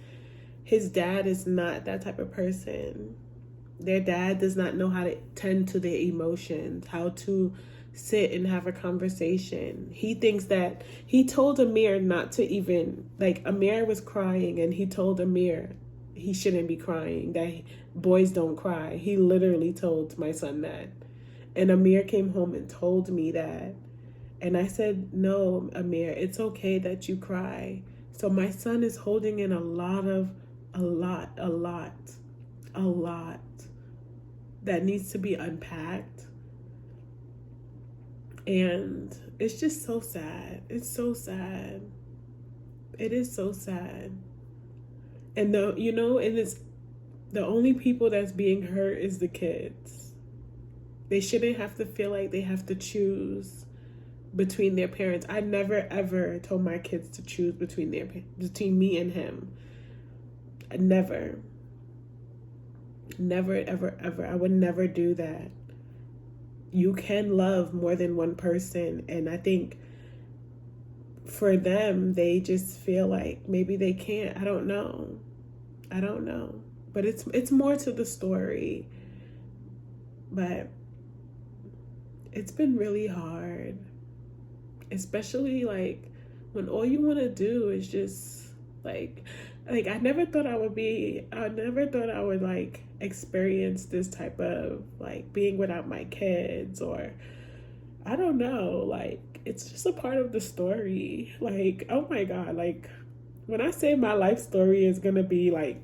His dad is not that type of person. Their dad does not know how to tend to their emotions, how to sit and have a conversation. He thinks that he told Amir not to even, like, Amir was crying and he told Amir he shouldn't be crying, that boys don't cry. He literally told my son that. And Amir came home and told me that. And I said, no, Amir, it's okay that you cry. So my son is holding in a lot that needs to be unpacked. And it's just so sad. It's so sad. It is so sad. And it's the only people that's being hurt is the kids. They shouldn't have to feel like they have to choose between their parents. I never ever told my kids to choose between me and him. Never, ever, ever. I would never do that. You can love more than one person, and I think for them, they just feel like maybe they can't. I don't know, but it's more to the story. But it's been really hard, especially like when all you want to do is just like I never thought I would like experience this type of like being without my kids, or I don't know, like it's just a part of the story. Like, oh my God, like when I say my life story is gonna be like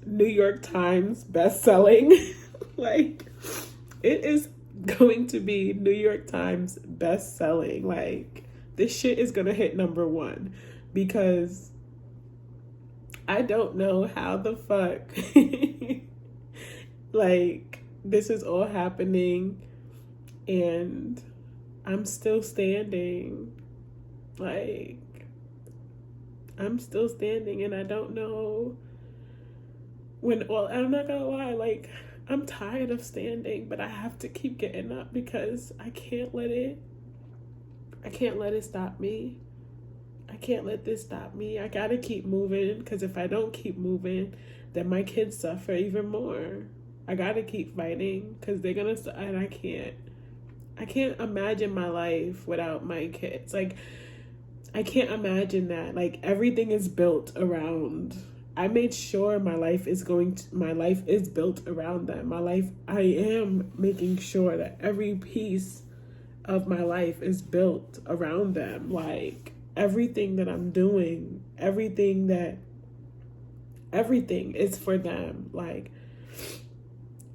New York Times best-selling, like it is going to be New York Times best-selling. Like, this shit is gonna hit #1, because I don't know how the fuck like this is all happening and I'm still standing. Like, I'm still standing, and I don't know when, well, I'm not gonna lie, like, I'm tired of standing, but I have to keep getting up because I can't let it stop me. I can't let this stop me. I gotta keep moving, because if I don't keep moving, then my kids suffer even more. I gotta keep fighting, because they're gonna, and I can't imagine my life without my kids. Like, I can't imagine that. Like, everything is built around, I made sure my life is built around them. I am making sure that every piece of my life is built around them. Like, everything that I'm doing, everything is for them. Like,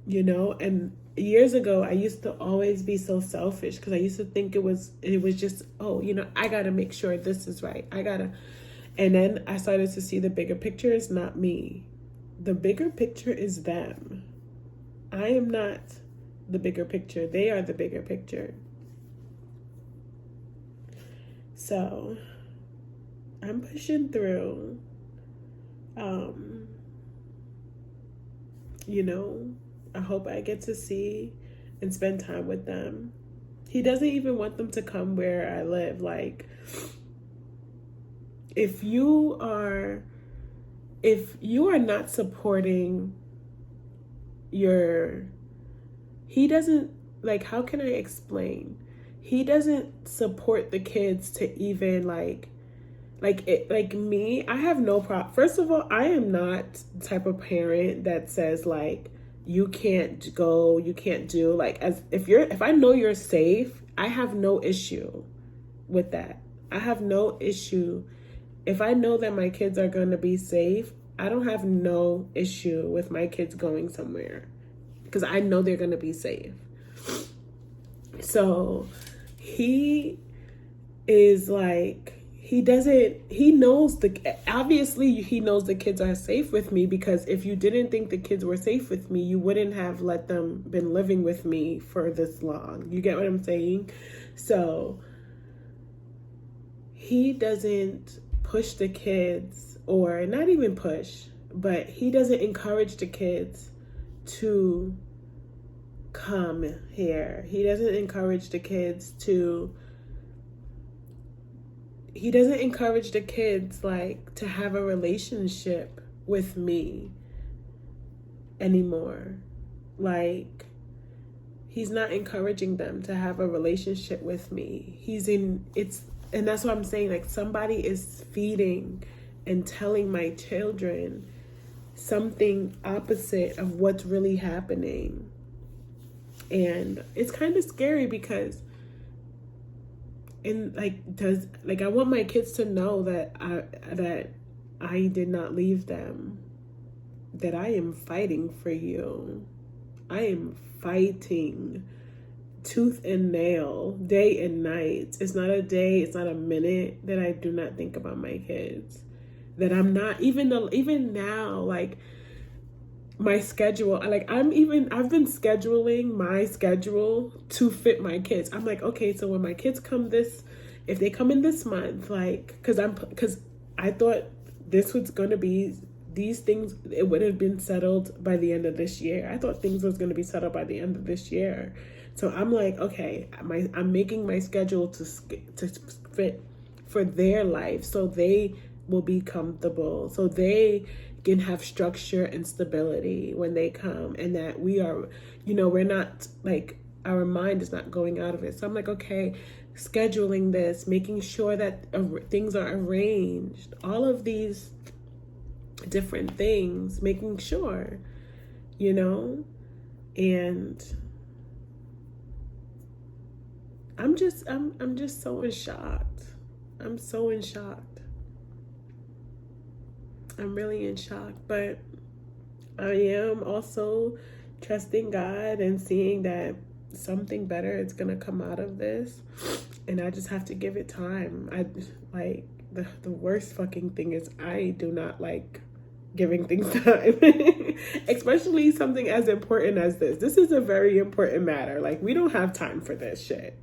and years ago I used to always be so selfish, because I used to think it was just, oh, I gotta make sure this is right. And then I started to see the bigger picture is not me. The bigger picture is them. I am not the bigger picture. They are the bigger picture. So I'm pushing through. I hope I get to see and spend time with them. He doesn't even want them to come where I live. Like, if you are not supporting he doesn't, like, how can I explain? He doesn't support the kids to even like me. I have no problem. First of all, I am not the type of parent that says, like, you can't go, you can't do, like, as if I know you're safe, I have no issue with that. I have no issue. If I know that my kids are going to be safe, I don't have no issue with my kids going somewhere, because I know they're going to be safe. So he is like, obviously he knows the kids are safe with me, because if you didn't think the kids were safe with me, you wouldn't have let them been living with me for this long. You get what I'm saying? So he doesn't push the kids, or not even push, but he doesn't encourage the kids to come here. He doesn't encourage the kids like to have a relationship with me anymore. Like, he's not encouraging them to have a relationship with me. And that's what I'm saying. Like, somebody is feeding and telling my children something opposite of what's really happening. And it's kind of scary, because I want my kids to know that I did not leave them, that I am fighting for you. I am fighting tooth and nail, day and night. It's not a day, it's not a minute that I do not think about my kids. That I'm not, even now, like, my schedule, like, I've been scheduling my schedule to fit my kids. I'm like, okay, so when my kids if they come in this month, like, because I thought this was going to be, these things, it would have been settled by the end of this year. I thought things was going to be settled by the end of this year. So I'm like, okay, I'm making my schedule to fit for their life, so they will be comfortable, so they can have structure and stability when they come, and that we are, we're not, like, our mind is not going out of it. So I'm like, okay, scheduling this, making sure that things are arranged, all of these different things, making sure, and I'm just so in shock. I'm so in shock. I'm really in shock, but I am also trusting God and seeing that something better is gonna come out of this, and I just have to give it time. The worst fucking thing is, I do not like giving things time. Especially something as important as this. This is a very important matter. Like, we don't have time for this shit.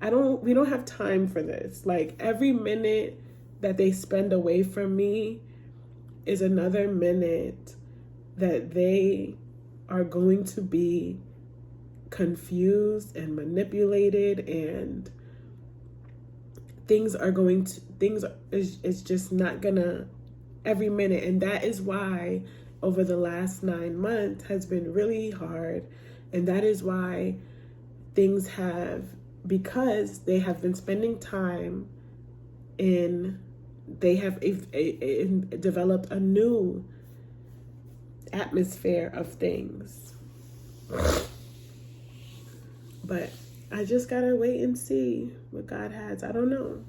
We don't have time for this. Like, every minute that they spend away from me is another minute that they are going to be confused and manipulated, and things is just not gonna, every minute. And that is why over the last 9 months has been really hard. And that is why because they have been spending time they have developed a new atmosphere of things. But I just gotta wait and see what God has. I don't know.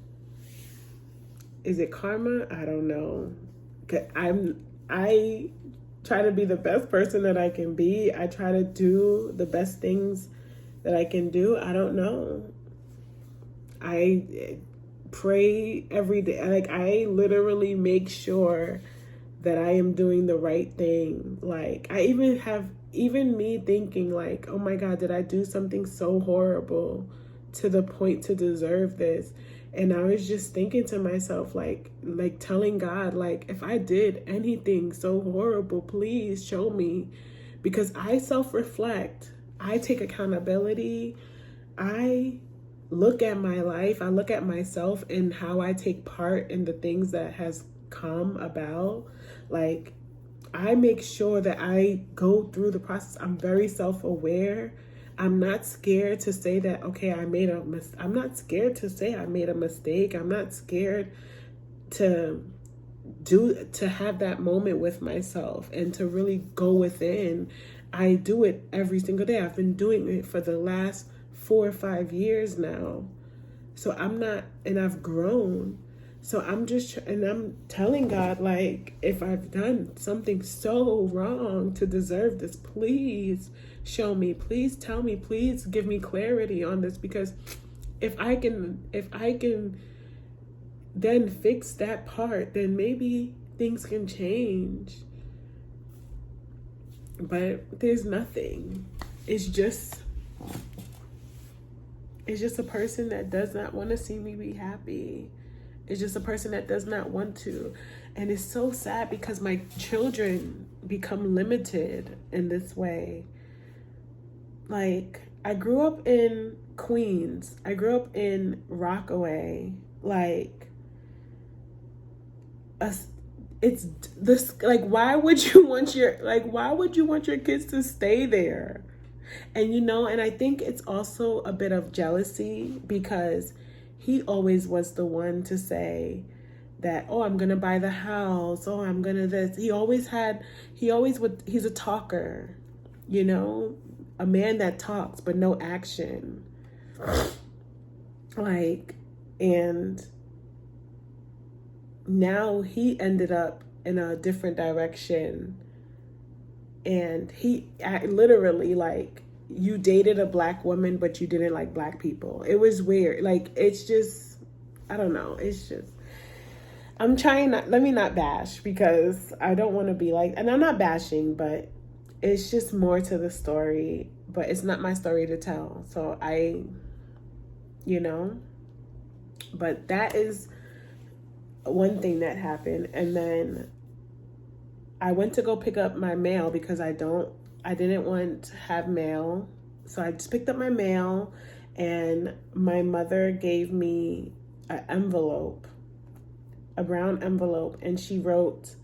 Is it karma? I don't know. I try to be the best person that I can be. I try to do the best things that I can do. I don't know. I pray every day. Like, I literally make sure that I am doing the right thing. Like, I even me thinking like, oh my God, did I do something so horrible to the point to deserve this? And I was just thinking to myself, like telling God, like, if I did anything so horrible, please show me. Because I self-reflect. I take accountability. I look at my life. I look at myself and how I take part in the things that has come about. Like, I make sure that I go through the process. I'm very self-aware. I'm not scared to say that, okay, I'm not scared to say I made a mistake. I'm not scared to have that moment with myself and to really go within. I do it every single day. I've been doing it for the last 4 or 5 years now. So and I've grown. So I'm telling God, like, if I've done something so wrong to deserve this, please show me, please tell me, please give me clarity on this. Because if I can then fix that part, then maybe things can change. But there's nothing. It's just a person that does not want to see me be happy. It's just a person that does not want to. And it's so sad because my children become limited in this way. Like, I grew up in Queens. I grew up in Rockaway. Like, it's this, like, why would you want your kids to stay there? And and I think it's also a bit of jealousy, because he always was the one to say that, oh, I'm gonna buy the house, oh, I'm gonna this. He's a talker, a man that talks but no action. Like, and now he ended up in a different direction. And literally, like, you dated a black woman, but you didn't like black people. It was weird. Like, it's just, I don't know. It's just, I'm trying not, let me not bash, because I don't want to be like, and I'm not bashing, but it's just more to the story, but it's not my story to tell. So but that is one thing that happened. And then I went to go pick up my mail because I didn't want to have mail. So I just picked up my mail, and my mother gave me a brown envelope, and she wrote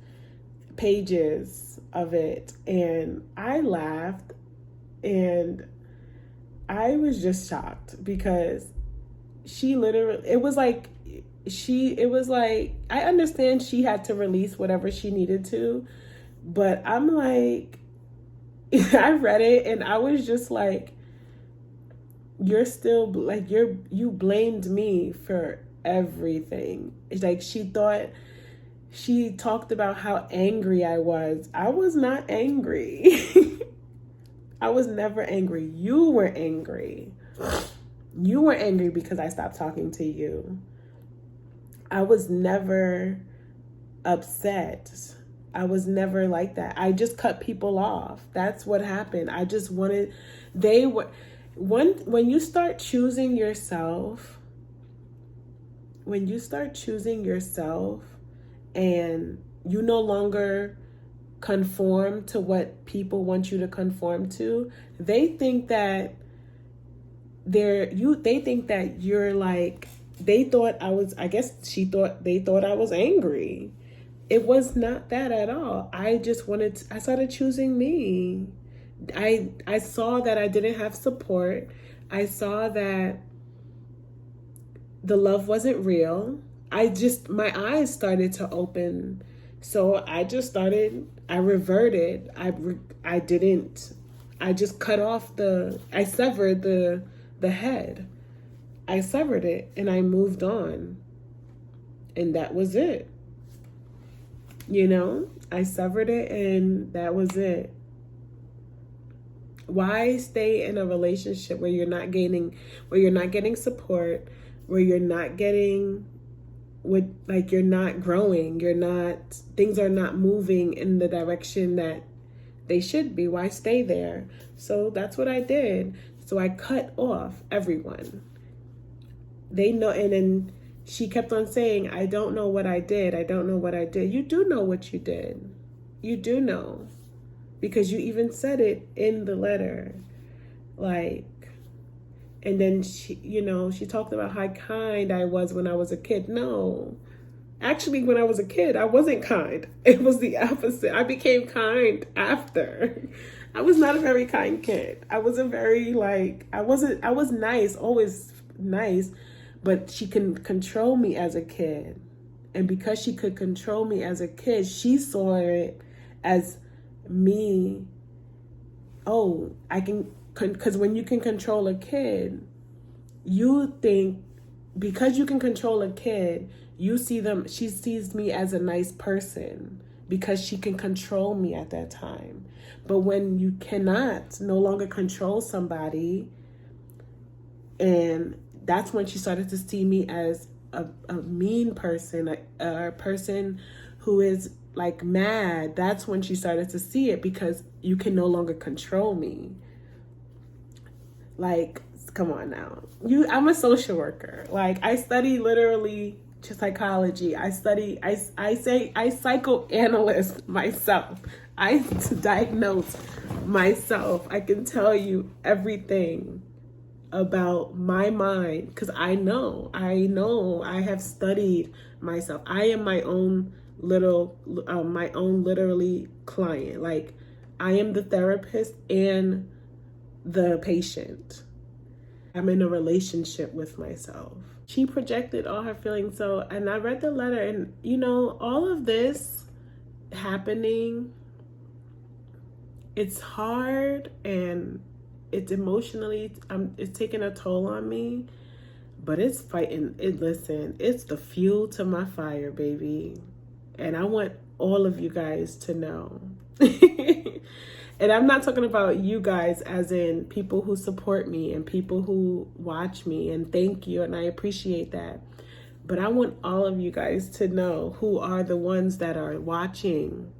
pages of it. And I laughed, and I was just shocked, because she literally, it was like, I understand she had to release whatever she needed to, but I'm like, I read it and I was just like, you're still like, you blamed me for everything. It's like, she talked about how angry I was. I was not angry. I was never angry. You were angry. You were angry because I stopped talking to you. I was never upset. I was never like that. I just cut people off. That's what happened. I just wanted, they were, when you start choosing yourself, when you start choosing yourself and you no longer conform to what people want you to conform to, they think that they think that you're like, they thought I was, I guess they thought I was angry. It was not that at all. I just wanted to, I started choosing me. I saw that I didn't have support. I saw that the love wasn't real. My eyes started to open. So I reverted. I just cut off I severed the head. I severed it and I moved on. And that was it. I severed it and that was it. Why stay in a relationship where you're not getting support, where you're not getting you're not growing, things are not moving in the direction that they should be? Why stay there? So that's what I did. So I cut off everyone. They know, and then she kept on saying, I don't know what I did. I don't know what I did. You do know what you did. You do know. Because you even said it in the letter. And then she talked about how kind I was when I was a kid. No. Actually, when I was a kid, I wasn't kind. It was the opposite. I became kind after. I was not a very kind kid. I wasn't very I was nice, always nice, but she can control me as a kid. And because she could control me as a kid, she saw it as me. Oh, I can, because when you can control a kid, you think, because you can control a kid, she sees me as a nice person because she can control me at that time. But when you cannot no longer control somebody, and that's when she started to see me as a mean person, a person who is mad. That's when she started to see it, because you can no longer control me. Come on now. I'm a social worker. I study literally psychology. I psychoanalyst myself. I diagnose myself. I can tell you everything about my mind because I know I have studied myself. I am my own literally client. I am the therapist and the patient. I'm in a relationship with myself. She projected all her feelings. And I read the letter, and all of this happening, it's hard and it's emotionally, it's taking a toll on me, but it's fighting. Listen, it's the fuel to my fire, baby. And I want all of you guys to know. And I'm not talking about you guys as in people who support me and people who watch me, and thank you, and I appreciate that. But I want all of you guys to know who are the ones that are watching,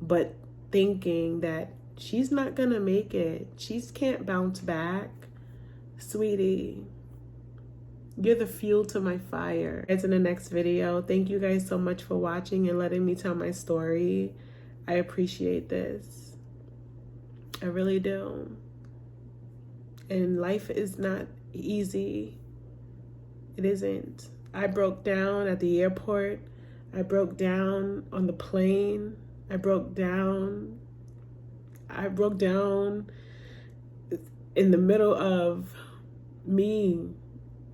but thinking that she's not gonna make it. She can't bounce back. Sweetie, you're the fuel to my fire. It's in the next video. Thank you guys so much for watching and letting me tell my story. I appreciate this. I really do. And life is not easy. It isn't. I broke down at the airport. I broke down on the plane. I broke down in the middle of me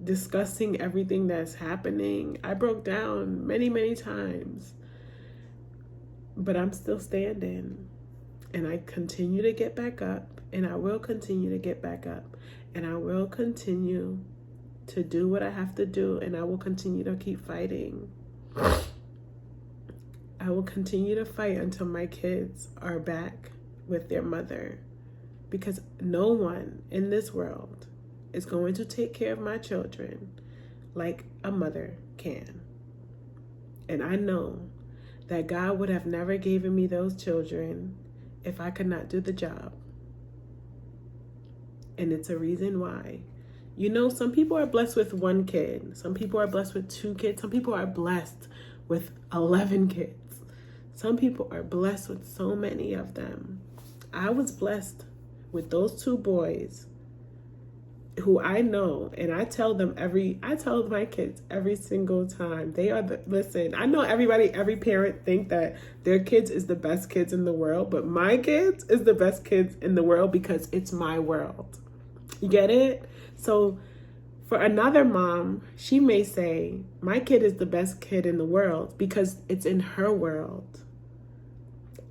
discussing everything that's happening. I broke down many, many times. But I'm still standing. And I continue to get back up, and I will continue to get back up, and I will continue to do what I have to do, and I will continue to keep fighting. I will continue to fight until my kids are back with their mother, because no one in this world is going to take care of my children like a mother can. And I know that God would have never given me those children if I could not do the job. And it's a reason why. You know, some people are blessed with 1 kid. Some people are blessed with 2 kids. Some people are blessed with 11 kids. Some people are blessed with so many of them. I was blessed with those 2 boys who I know, and I tell my kids every single time, they are listen, I know every parent think that their kids is the best kids in the world, but my kids is the best kids in the world because it's my world. You get it? So for another mom, she may say, my kid is the best kid in the world because it's in her world.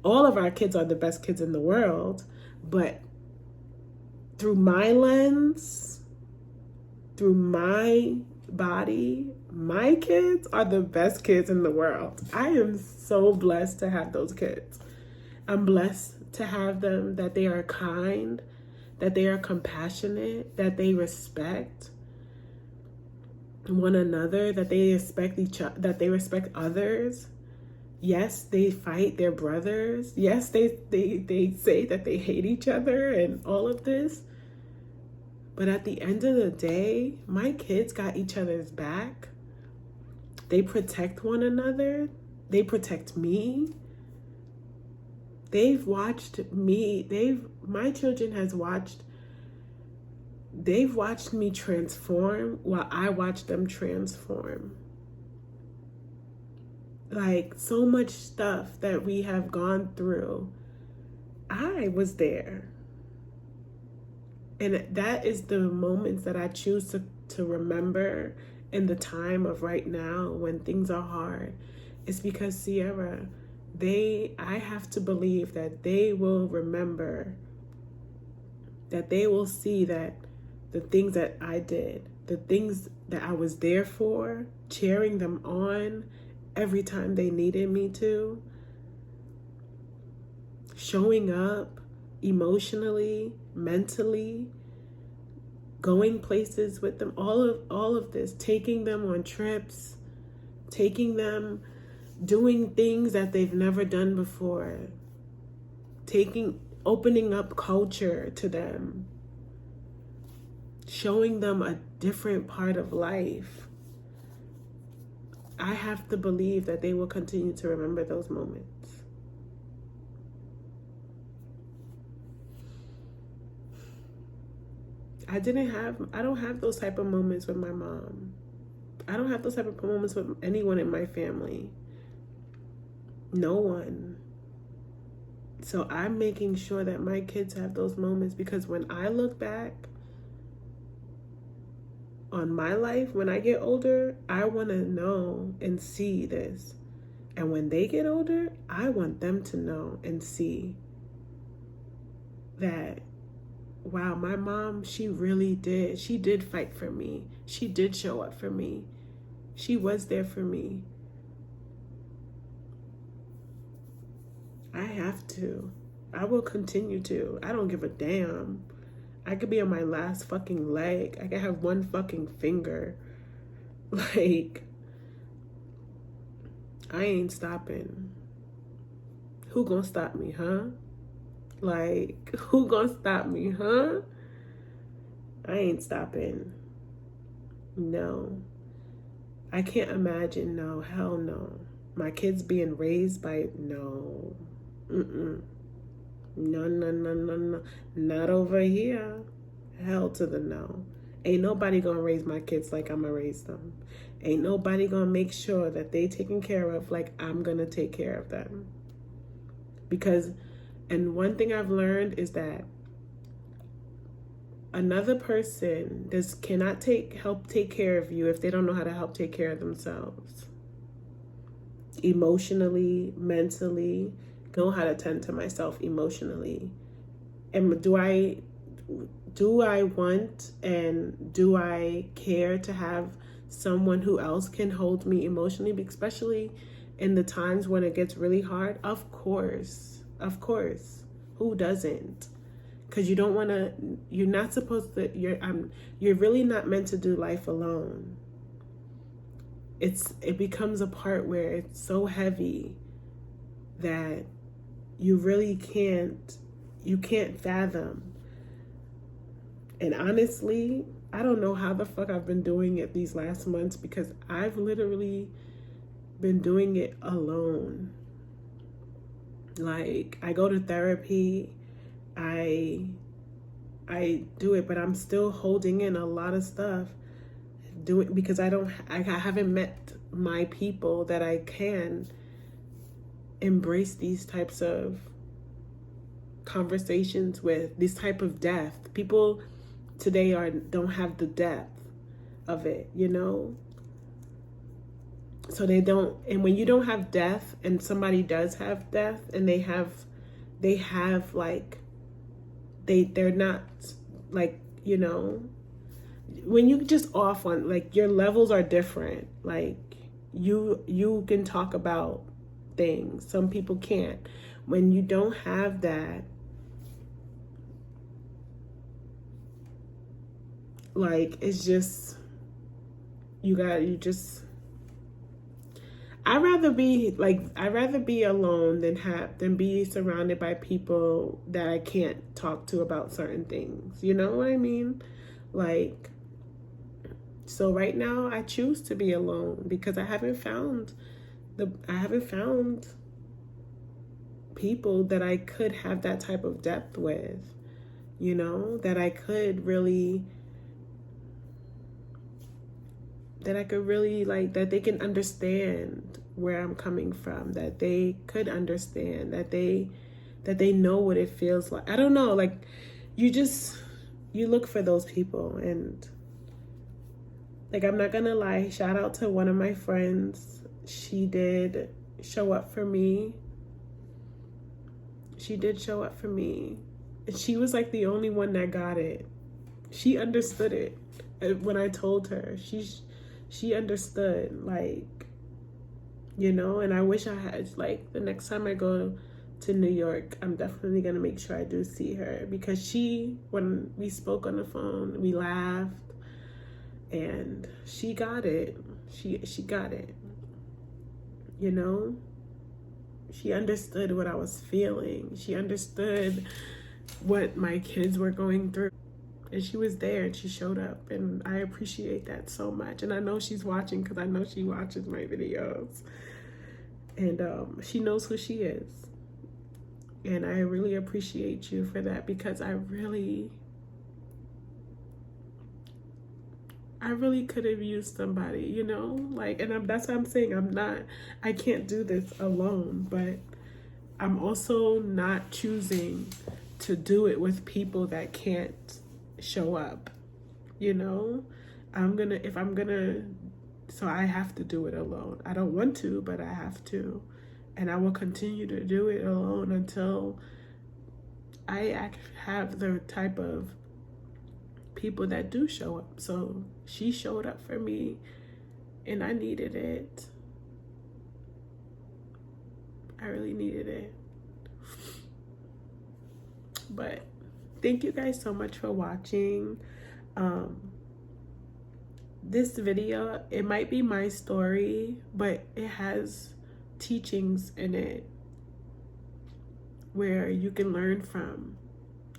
All of our kids are the best kids in the world, but through my lens, through my body, my kids are the best kids in the world. I am so blessed to have those kids. I'm blessed to have them, that they are kind, that they are compassionate, that they respect one another, that they respect each other, that they respect others. Yes, they fight their brothers. Yes, they say that they hate each other and all of this. But at the end of the day, my kids got each other's back. They protect one another. They protect me. They've watched me. My children they've watched me transform while I watched them transform. Like, so much stuff that we have gone through, I was there. And that is the moments that I choose to remember in the time of right now when things are hard. It's because Sierra, I have to believe that they will remember, that they will see that the things that I did, the things that I was there for, cheering them on every time they needed me to, showing up emotionally, mentally, going places with them, all of this, taking them on trips, taking them, doing things that they've never done before, opening up culture to them, showing them a different part of life. I have to believe that they will continue to remember those moments. I don't have those type of moments with my mom. I don't have those type of moments with anyone in my family. No one. So I'm making sure that my kids have those moments, because when I look back on my life, when I get older, I want to know and see this. And when they get older, I want them to know and see that, wow, my mom, she did fight for me. She did show up for me. She was there for me. I have to. I will continue to. I don't give a damn. I could be on my last fucking leg. I could have one fucking finger. Like, I ain't stopping. Who gonna stop me, huh? Like, who gonna stop me, huh? I ain't stopping. No. I can't imagine, no, hell no. My kids being raised by, no. No, no, no, no, no. Not over here. Hell to the no. Ain't nobody gonna raise my kids like I'm gonna raise them. Ain't nobody gonna make sure that they taken care of like I'm gonna take care of them. Because, and one thing I've learned is that another person cannot help take care of you if they don't know how to help take care of themselves. Emotionally, mentally, know how to tend to myself emotionally. And do I want and do I care to have someone who else can hold me emotionally, especially in the times when it gets really hard? Of course. Who doesn't? Because you're not supposed to, you're really not meant to do life alone. It becomes a part where it's so heavy that you really can't fathom. And honestly, I don't know how the fuck I've been doing it these last months, because I've literally been doing it alone. Like, I go to therapy, I do it, but I'm still holding in a lot of stuff, because I haven't met my people that I can embrace these types of conversations with, this type of depth. People today don't have the depth of it, you know? So they don't, and when you don't have depth and somebody does have depth, and they have like, they're not like, you know, when you just off on, like, your levels are different. Like, you can talk about things, some people can't. When you don't have that, like, it's just, I'd rather be alone than be surrounded by people that I can't talk to about certain things. You know what I mean? Like, so right now I choose to be alone, because I haven't found people that I could have that type of depth with, you know, that I could really like, that they can understand where I'm coming from, that they could understand, that they know what it feels like. I don't know, like, you look for those people. And like, I'm not gonna lie, shout out to one of my friends. She did show up for me. And she was like the only one that got it. She understood it when I told her. She understood, like, you know. And I wish I had, like, the next time I go to New York, I'm definitely gonna make sure I do see her, because when we spoke on the phone, we laughed, and she got it. She got it, you know. She understood what I was feeling. She understood what my kids were going through. And she was there, and she showed up, and I appreciate that so much. And I know she's watching, because I know she watches my videos, and she knows who she is. And I really appreciate you for that, because I really could have used somebody, you know, like, and that's what I'm saying. I can't do this alone, but I'm also not choosing to do it with people that can't show up, you know. So I have to do it alone. I don't want to, but I have to. And I will continue to do it alone until I have the type of people that do show up. So she showed up for me, and I needed it. I really needed it. But thank you guys so much for watching. This video, it might be my story, but it has teachings in it where you can learn from.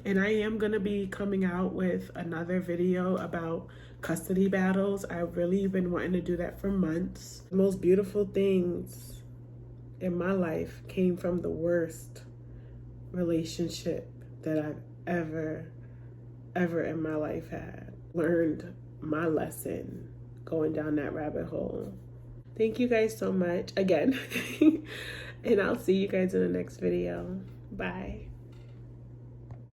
And I am going to be coming out with another video about custody battles. I've really been wanting to do that for months. The most beautiful things in my life came from the worst relationship that I've ever in my life had. Learned my lesson going down that rabbit hole. Thank you guys so much again. And I'll see you guys in the next video. Bye.